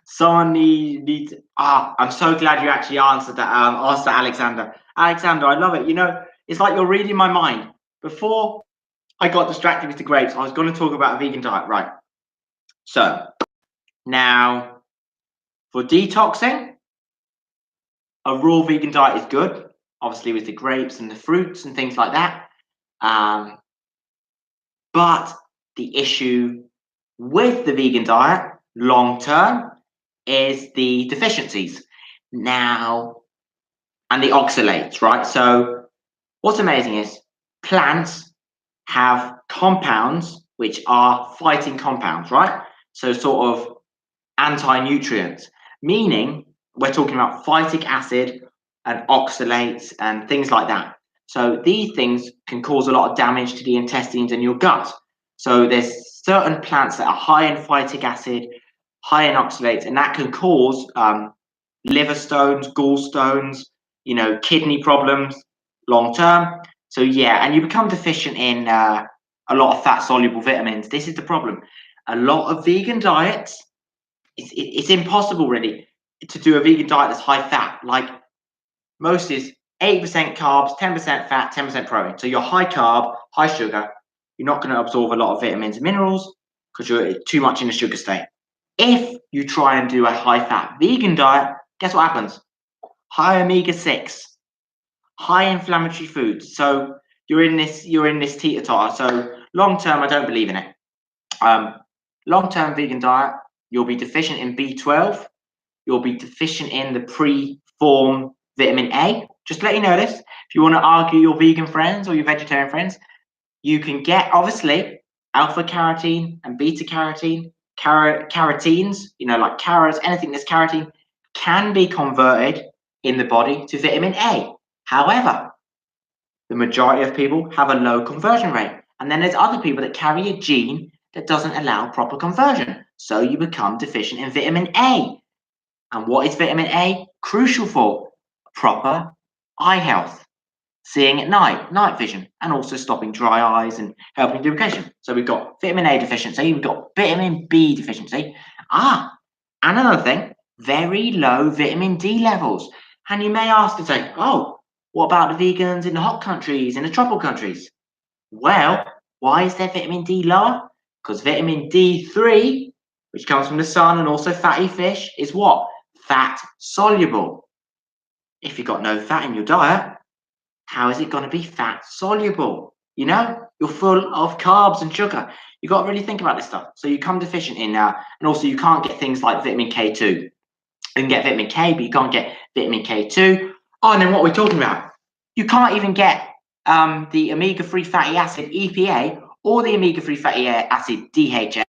Someone needs. I'm so glad you actually answered that. Asked that, Alexander. Alexander, I love it. It's like you're reading my mind. Before I got distracted with the grapes, I was going to talk about a vegan diet, right? So now, for detoxing, a raw vegan diet is good. Obviously, with the grapes and the fruits and things like that. But the issue with the vegan diet long term is the deficiencies now and the oxalates, right? So what's amazing is plants have compounds which are fighting compounds, right? So sort of anti-nutrients, meaning we're talking about phytic acid and oxalates and things like that. So these things can cause a lot of damage to the intestines and your gut. So there's certain plants that are high in phytic acid, high in oxalates, and that can cause liver stones, gallstones, kidney problems long term. So yeah, and you become deficient in a lot of fat soluble vitamins. This is the problem. A lot of vegan diets, it's impossible really to do a vegan diet that's high fat. Like most is 80% carbs, 10% fat, 10% protein. So you're high carb, high sugar. You're not going to absorb a lot of vitamins and minerals because you're too much in a sugar state. If you try and do a high fat vegan diet, guess what happens? High omega-6, high inflammatory foods. So you're in this teeter-totter. So long term, I don't believe in it. Long term vegan diet, you'll be deficient in B12. You'll be deficient in the pre-form vitamin A. Just to let you know this, if you want to argue your vegan friends or your vegetarian friends, you can get obviously alpha carotene and beta carotene, carotenes, like carrots, anything that's carotene can be converted in the body to vitamin A. However, the majority of people have a low conversion rate. And then there's other people that carry a gene that doesn't allow proper conversion. So you become deficient in vitamin A. And what is vitamin A crucial for? Proper eye health, seeing at night vision, and also stopping dry eyes and helping lubrication. So we've got vitamin A deficiency, we've got vitamin B deficiency. And another thing, very low vitamin D levels. And you may ask and say, oh, what about the vegans in the hot countries, in the tropical countries? Well, why is their vitamin D lower? Because vitamin D3, which comes from the sun and also fatty fish, is what? Fat soluble. If you've got no fat in your diet, how is it going to be fat soluble? You're full of carbs and sugar. You've got to really think about this stuff. So you come deficient in and also you can't get things like vitamin K2. You can get vitamin K, but you can't get vitamin K2. Oh, and then what we're talking about, you can't even get the omega-3 fatty acid EPA or the omega-3 fatty acid DHA.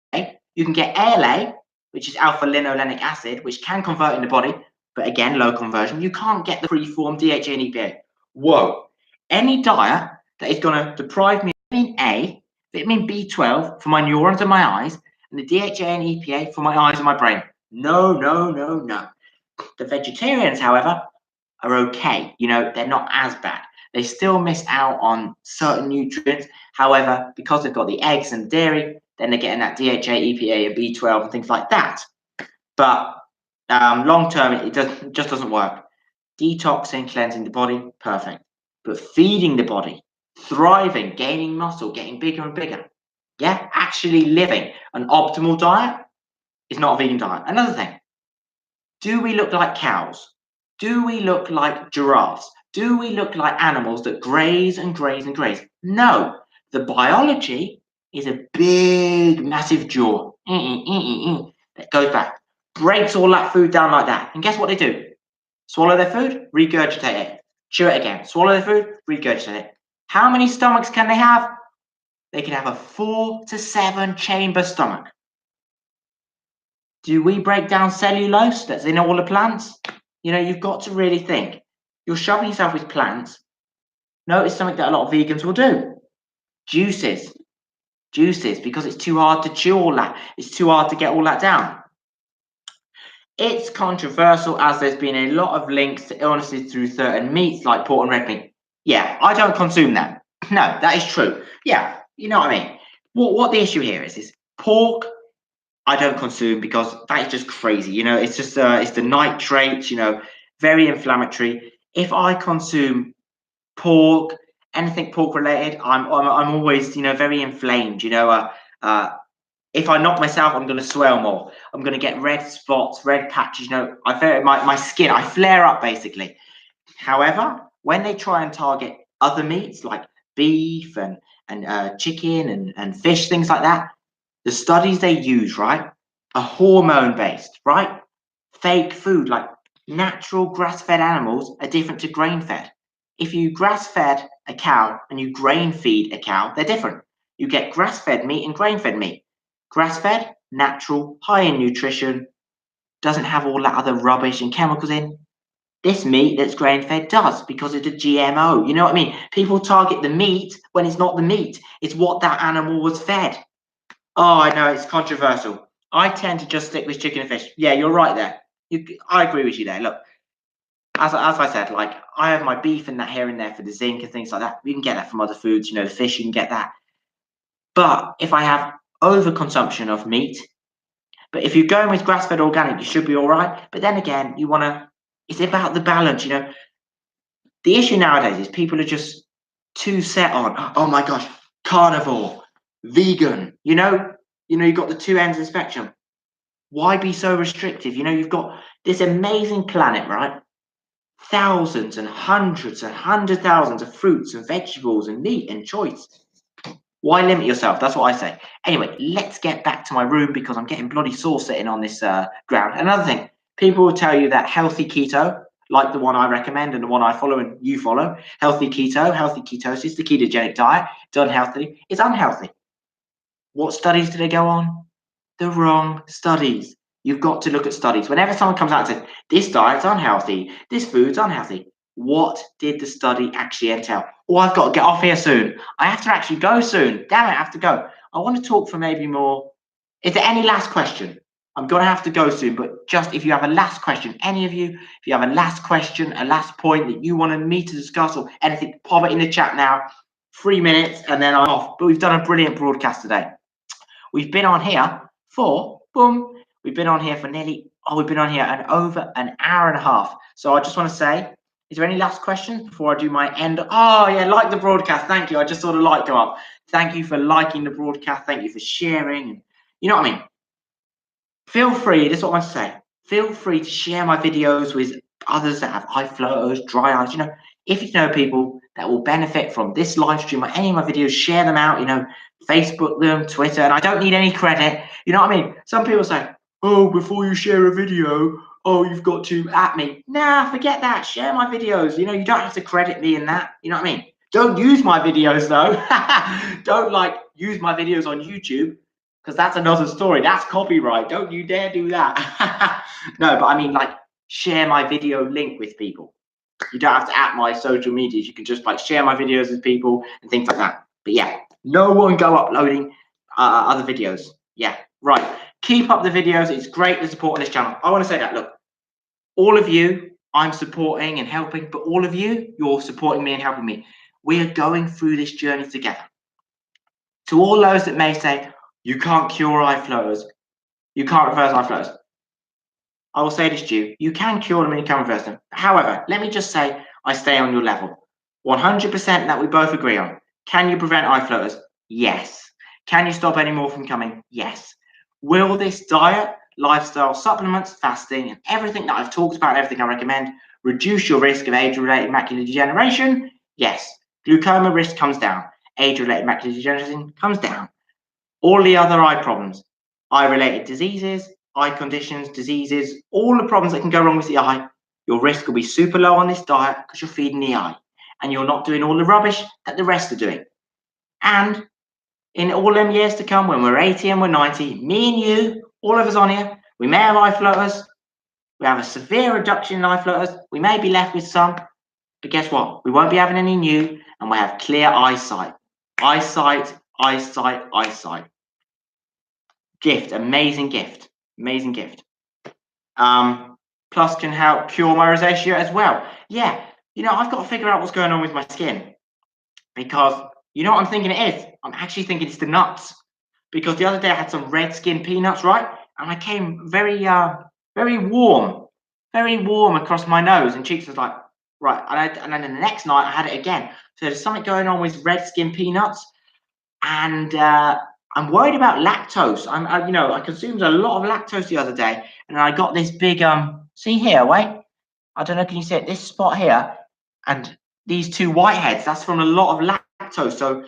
You can get ALA, which is alpha linolenic acid, which can convert in the body, but again, low conversion. You can't get the preformed DHA and EPA. Whoa. Any diet that is going to deprive me of vitamin A, vitamin B12 for my neurons and my eyes, and the DHA and EPA for my eyes and my brain. No, no, no, no. The vegetarians, however, are okay. They're not as bad. They still miss out on certain nutrients. However, because they've got the eggs and dairy, then they're getting that DHA, EPA, and B12 and things like that. But long term, it just doesn't work. Detoxing, cleansing the body, perfect. But feeding the body, thriving, gaining muscle, getting bigger and bigger, actually living an optimal diet is not a vegan diet. Another thing, do we look like cows? Do we look like giraffes? Do we look like animals that graze and graze and graze? No, the biology is a big, massive jaw that goes back, breaks all that food down like that. And guess what they do? Swallow their food, regurgitate it, chew it again, swallow their food, regurgitate it. How many stomachs can they have? They can have a 4 to 7 chamber stomach. Do we break down cellulose that's in all the plants? You've got to really think. You're shoving yourself with plants. Notice something that a lot of vegans will do. Juices, because it's too hard to chew all that. It's too hard to get all that down. It's controversial as there's been a lot of links to illnesses through certain meats like pork and red meat. Yeah, I don't consume them. No, that is true. Yeah, you know what I mean. What the issue here is pork, I don't consume because that is just crazy. It's just it's the nitrates, very inflammatory. If I consume pork, anything pork related, I'm always very inflamed. If I knock myself, I'm going to swell more. I'm going to get red spots, red patches. My skin, I flare up basically. However, when they try and target other meats like beef and chicken and fish, things like that, the studies they use, right, are hormone based, right? Fake food, like natural grass-fed animals are different to grain-fed. If you grass-fed a cow and you grain-feed a cow, they're different. You get grass-fed meat and grain-fed meat. Grass-fed, natural, high in nutrition, doesn't have all that other rubbish and chemicals in. This meat that's grain-fed does because it's a GMO. You know what I mean? People target the meat when it's not the meat. It's what that animal was fed. Oh, I know it's controversial. I tend to just stick with chicken and fish. Yeah, you're right there. I agree with you there. Look, as I said, like I have my beef and that here and there for the zinc and things like that. You can get that from other foods. You know, the fish, you can get that. But if I have overconsumption of meat, but if you're going with grass-fed organic, you should be all right. But then again, you want to. It's about the balance. You know, the issue nowadays is people are just too set on. Oh my gosh, carnivore, vegan. You've got the two ends of the spectrum. Why be so restrictive? You know, you've got this amazing planet, right? Thousands and hundred thousands of fruits and vegetables and meat and choice. Why limit yourself? That's what I say. Anyway, let's get back to my room because I'm getting bloody sore sitting on this ground. Another thing, people will tell you that healthy keto, like the one I recommend and the one I follow and you follow, healthy keto, healthy ketosis, the ketogenic diet, it's unhealthy. It's unhealthy. What studies do they go on? The wrong studies. You've got to look at studies. Whenever someone comes out and says, this diet's unhealthy, this food's unhealthy, what did the study actually entail? Oh, I've got to get off here soon. I have to actually go soon. Damn it, I have to go. I want to talk for maybe more. Is there any last question? I'm going to have to go soon, but just if you have a last question, any of you, if you have a last question, a last point that you wanted me to discuss or anything, pop it in the chat now. 3 minutes and then I'm off. But we've done a brilliant broadcast today. We've been on here for, boom, we've been on here for we've been on here over an hour and a half. So I just want to say, is there any last questions before I do my end? Oh, yeah, like the broadcast. Thank you. I just saw the like go up. Thank you for liking the broadcast. Thank you for sharing. You know what I mean? Feel free, this is what I want to say. Feel free to share my videos with others that have eye floaters, dry eyes. You know, if you know people that will benefit from this live stream or any of my videos, share them out, Facebook them, Twitter, and I don't need any credit. You know what I mean? Some people say, oh, before you share a video, oh, you've got to at me. Nah, forget that. Share my videos. You don't have to credit me in that. You know what I mean? Don't use my videos though. Don't use my videos on YouTube because that's another story. That's copyright. Don't you dare do that. No, but I mean share my video link with people. You don't have to at my social medias. You can just share my videos with people and things like that. But yeah, no one go uploading other videos. Yeah, right. Keep up the videos. It's great to support on this channel. I want to say that, look, all of you, I'm supporting and helping, but all of you, you're supporting me and helping me. We are going through this journey together. To all those that may say, you can't cure eye floaters, you can't reverse eye floaters, I will say this to you, you can cure them and you can reverse them. However, let me just say I stay on your level. 100% that we both agree on. Can you prevent eye floaters? Yes. Can you stop any more from coming? Yes. Will this diet, lifestyle, supplements, fasting, and everything that I've talked about, everything I recommend, reduce your risk of age-related macular degeneration? Yes. Glaucoma risk comes down. Age-related macular degeneration comes down. All the other eye problems, eye-related diseases, eye conditions, diseases, all the problems that can go wrong with the eye, your risk will be super low on this diet because you're feeding the eye and you're not doing all the rubbish that the rest are doing. And in all them years to come, when we're 80 and we're 90, me and you, all of us on here, we may have eye floaters, we have a severe reduction in eye floaters, we may be left with some, but guess what? We won't be having any new and we'll have clear eyesight. Eyesight. Gift, amazing gift. Plus can help cure my rosacea as well. Yeah, I've got to figure out what's going on with my skin because what I'm thinking it is? I'm actually thinking it's the nuts because the other day I had some red skin peanuts, right? And I came very warm across my nose and cheeks. Was like, right, and then the next night I had it again. So there's something going on with red skin peanuts, and I'm worried about lactose. I consumed a lot of lactose the other day, and I got this big see here, wait, I don't know, can you see it? This spot here, and these two whiteheads. That's from a lot of lactose. So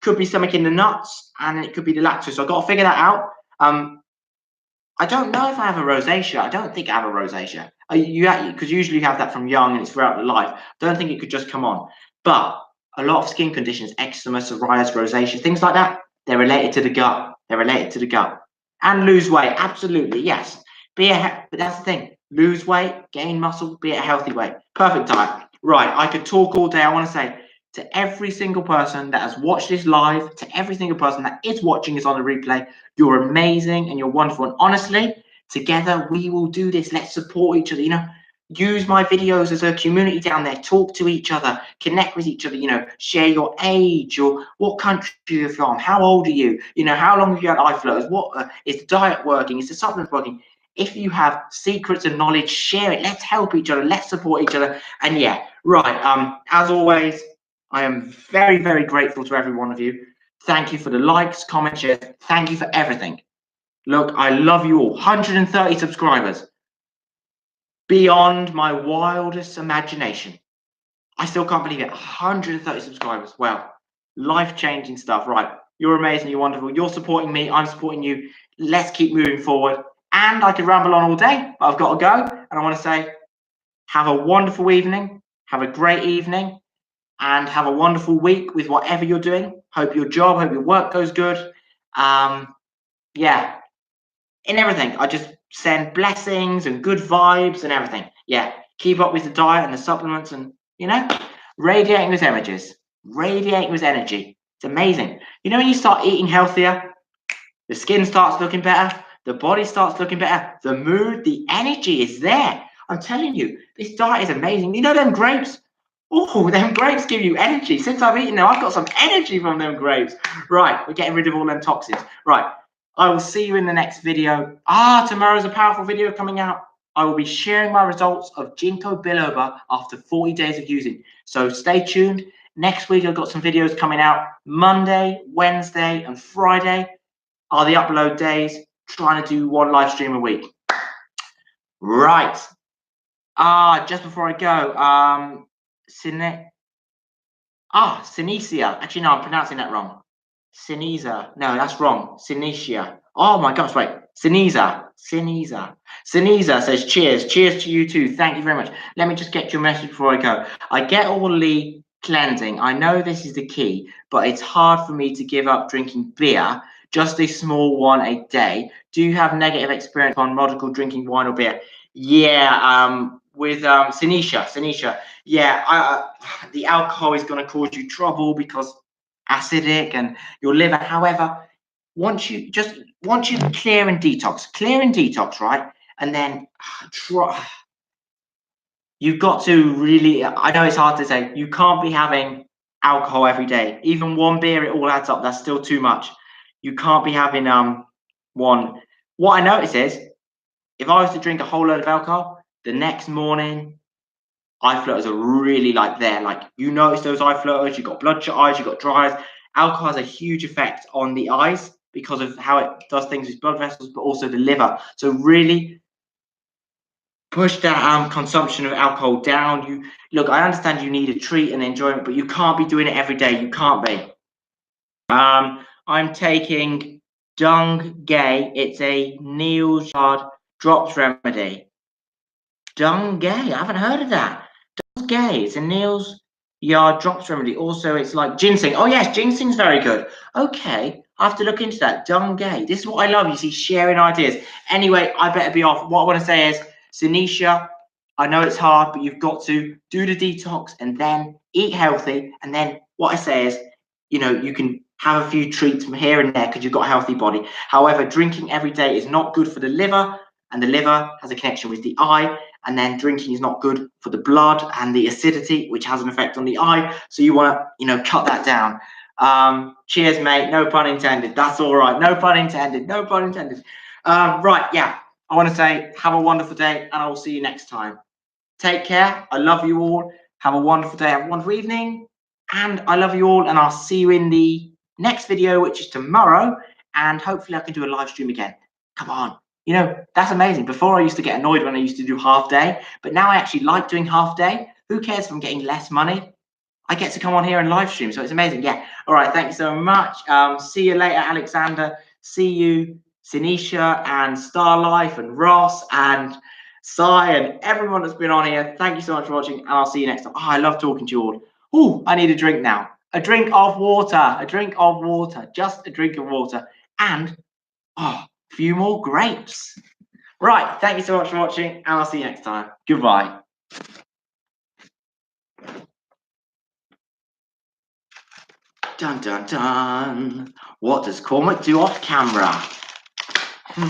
could be something in the nuts, and it could be the lactose. So I've got to figure that out. I don't know if I have a rosacea. I don't think I have a rosacea. Because usually you have that from young and it's throughout the life. I don't think it could just come on. But a lot of skin conditions, eczema, psoriasis, rosacea, things like that, they're related to the gut. And lose weight, absolutely, yes. But that's the thing. Lose weight, gain muscle, be it a healthy weight. Perfect diet. Right, I could talk all day. I want to say to every single person that has watched this live, to every single person that is watching this on the replay, You're amazing and you're wonderful. And honestly, together we will do this. Let's support each other. Use my videos as a community down there. Talk to each other, connect with each other. Share your age, or what country you're from, how old are you, how long have you had eye floaters, what is the diet working, is the supplement working. If you have secrets and knowledge, share it. Let's help each other, let's support each other. And yeah, right, as always, I am very, very grateful to every one of you. Thank you for the likes, comments, shares. Thank you for everything. Look, I love you all. 130 subscribers. Beyond my wildest imagination. I still can't believe it. 130 subscribers. Wow. Life-changing stuff. Right. You're amazing. You're wonderful. You're supporting me. I'm supporting you. Let's keep moving forward. And I could ramble on all day, but I've got to go. And I want to say, have a wonderful evening. Have a great evening. And have a wonderful week with whatever you're doing. Hope your job, hope your work goes good. Yeah. In everything. I just send blessings and good vibes and everything. Yeah. Keep up with the diet and the supplements and, radiating with images, radiating with energy. It's amazing. When you start eating healthier, the skin starts looking better, the body starts looking better, the mood, the energy is there. I'm telling you, this diet is amazing. Them grapes? Oh, them grapes give you energy. Since I've eaten them, I've got some energy from them grapes. Right, we're getting rid of all them toxins. Right, I will see you in the next video. Tomorrow's a powerful video coming out. I will be sharing my results of ginkgo biloba after 40 days of using. So stay tuned. Next week, I've got some videos coming out. Monday, Wednesday, and Friday are the upload days. Trying to do one live stream a week. Right. Just before I go, Synesia. Actually, no, I'm pronouncing that wrong. Sinisa. No, that's wrong. Synesia. Oh my gosh, wait. Sinisa. Sinisa says cheers. Cheers to you too. Thank you very much. Let me just get your message before I go. I get all the cleansing. I know this is the key, but it's hard for me to give up drinking beer, just a small one a day. Do you have negative experience on medical drinking wine or beer? Yeah, with Sinisha. Yeah, the alcohol is going to cause you trouble because acidic and your liver. However, once you clear and detox, right? And then try. You've got to really. I know it's hard to say. You can't be having alcohol every day. Even one beer, it all adds up. That's still too much. You can't be having one. What I notice is, if I was to drink a whole load of alcohol, the next morning, eye floaters are really there. You notice those eye floaters, you've got bloodshot eyes, you've got dry eyes. Alcohol has a huge effect on the eyes because of how it does things with blood vessels, but also the liver. So really push that consumption of alcohol down. Look, I understand you need a treat and enjoyment, but you can't be doing it every day. You can't be. I'm taking Dung Gay. It's a Neil's Yard drops remedy. Dung Gay, I haven't heard of that. Dung Gay, it's a Neil's Yard drops remedy. Also, it's like ginseng. Oh yes, ginseng's very good. Okay, I have to look into that. Dung Gay. This is what I love. You see, sharing ideas. Anyway, I better be off. What I want to say is, Sinisha, I know it's hard, but you've got to do the detox and then eat healthy. And then what I say is, you can have a few treats from here and there because you've got a healthy body. However, drinking every day is not good for the liver, and the liver has a connection with the eye. And then drinking is not good for the blood and the acidity, which has an effect on the eye. So you want to, cut that down. Cheers, mate. No pun intended. That's all right. No pun intended. No pun intended. Right. Yeah. I want to say have a wonderful day, and I will see you next time. Take care. I love you all. Have a wonderful day. Have a wonderful evening. And I love you all. And I'll see you in the next video, which is tomorrow. And hopefully I can do a live stream again. Come on. That's amazing. Before I used to get annoyed when I used to do half day, but now I actually like doing half day. Who cares if I'm getting less money? I get to come on here and live stream, so it's amazing. Yeah. All right. Thank you so much. See you later, Alexander. See you, Sinisha and Starlife and Ross and Sai and everyone that's been on here. Thank you so much for watching, and I'll see you next time. I love talking to you all. Oh, I need a drink now. A drink of water. A drink of water. Just a drink of water. And few more grapes. Right, thank you so much for watching, and I'll see you next time. Goodbye. Dun dun dun. What does Cormac do off camera? Oh,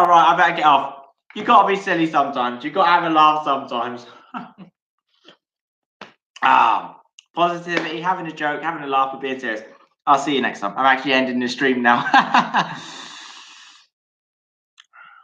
right, I better get off. You gotta be silly sometimes. You gotta have a laugh sometimes. Positivity, having a joke, having a laugh, and being serious. I'll see you next time. I'm actually ending the stream now.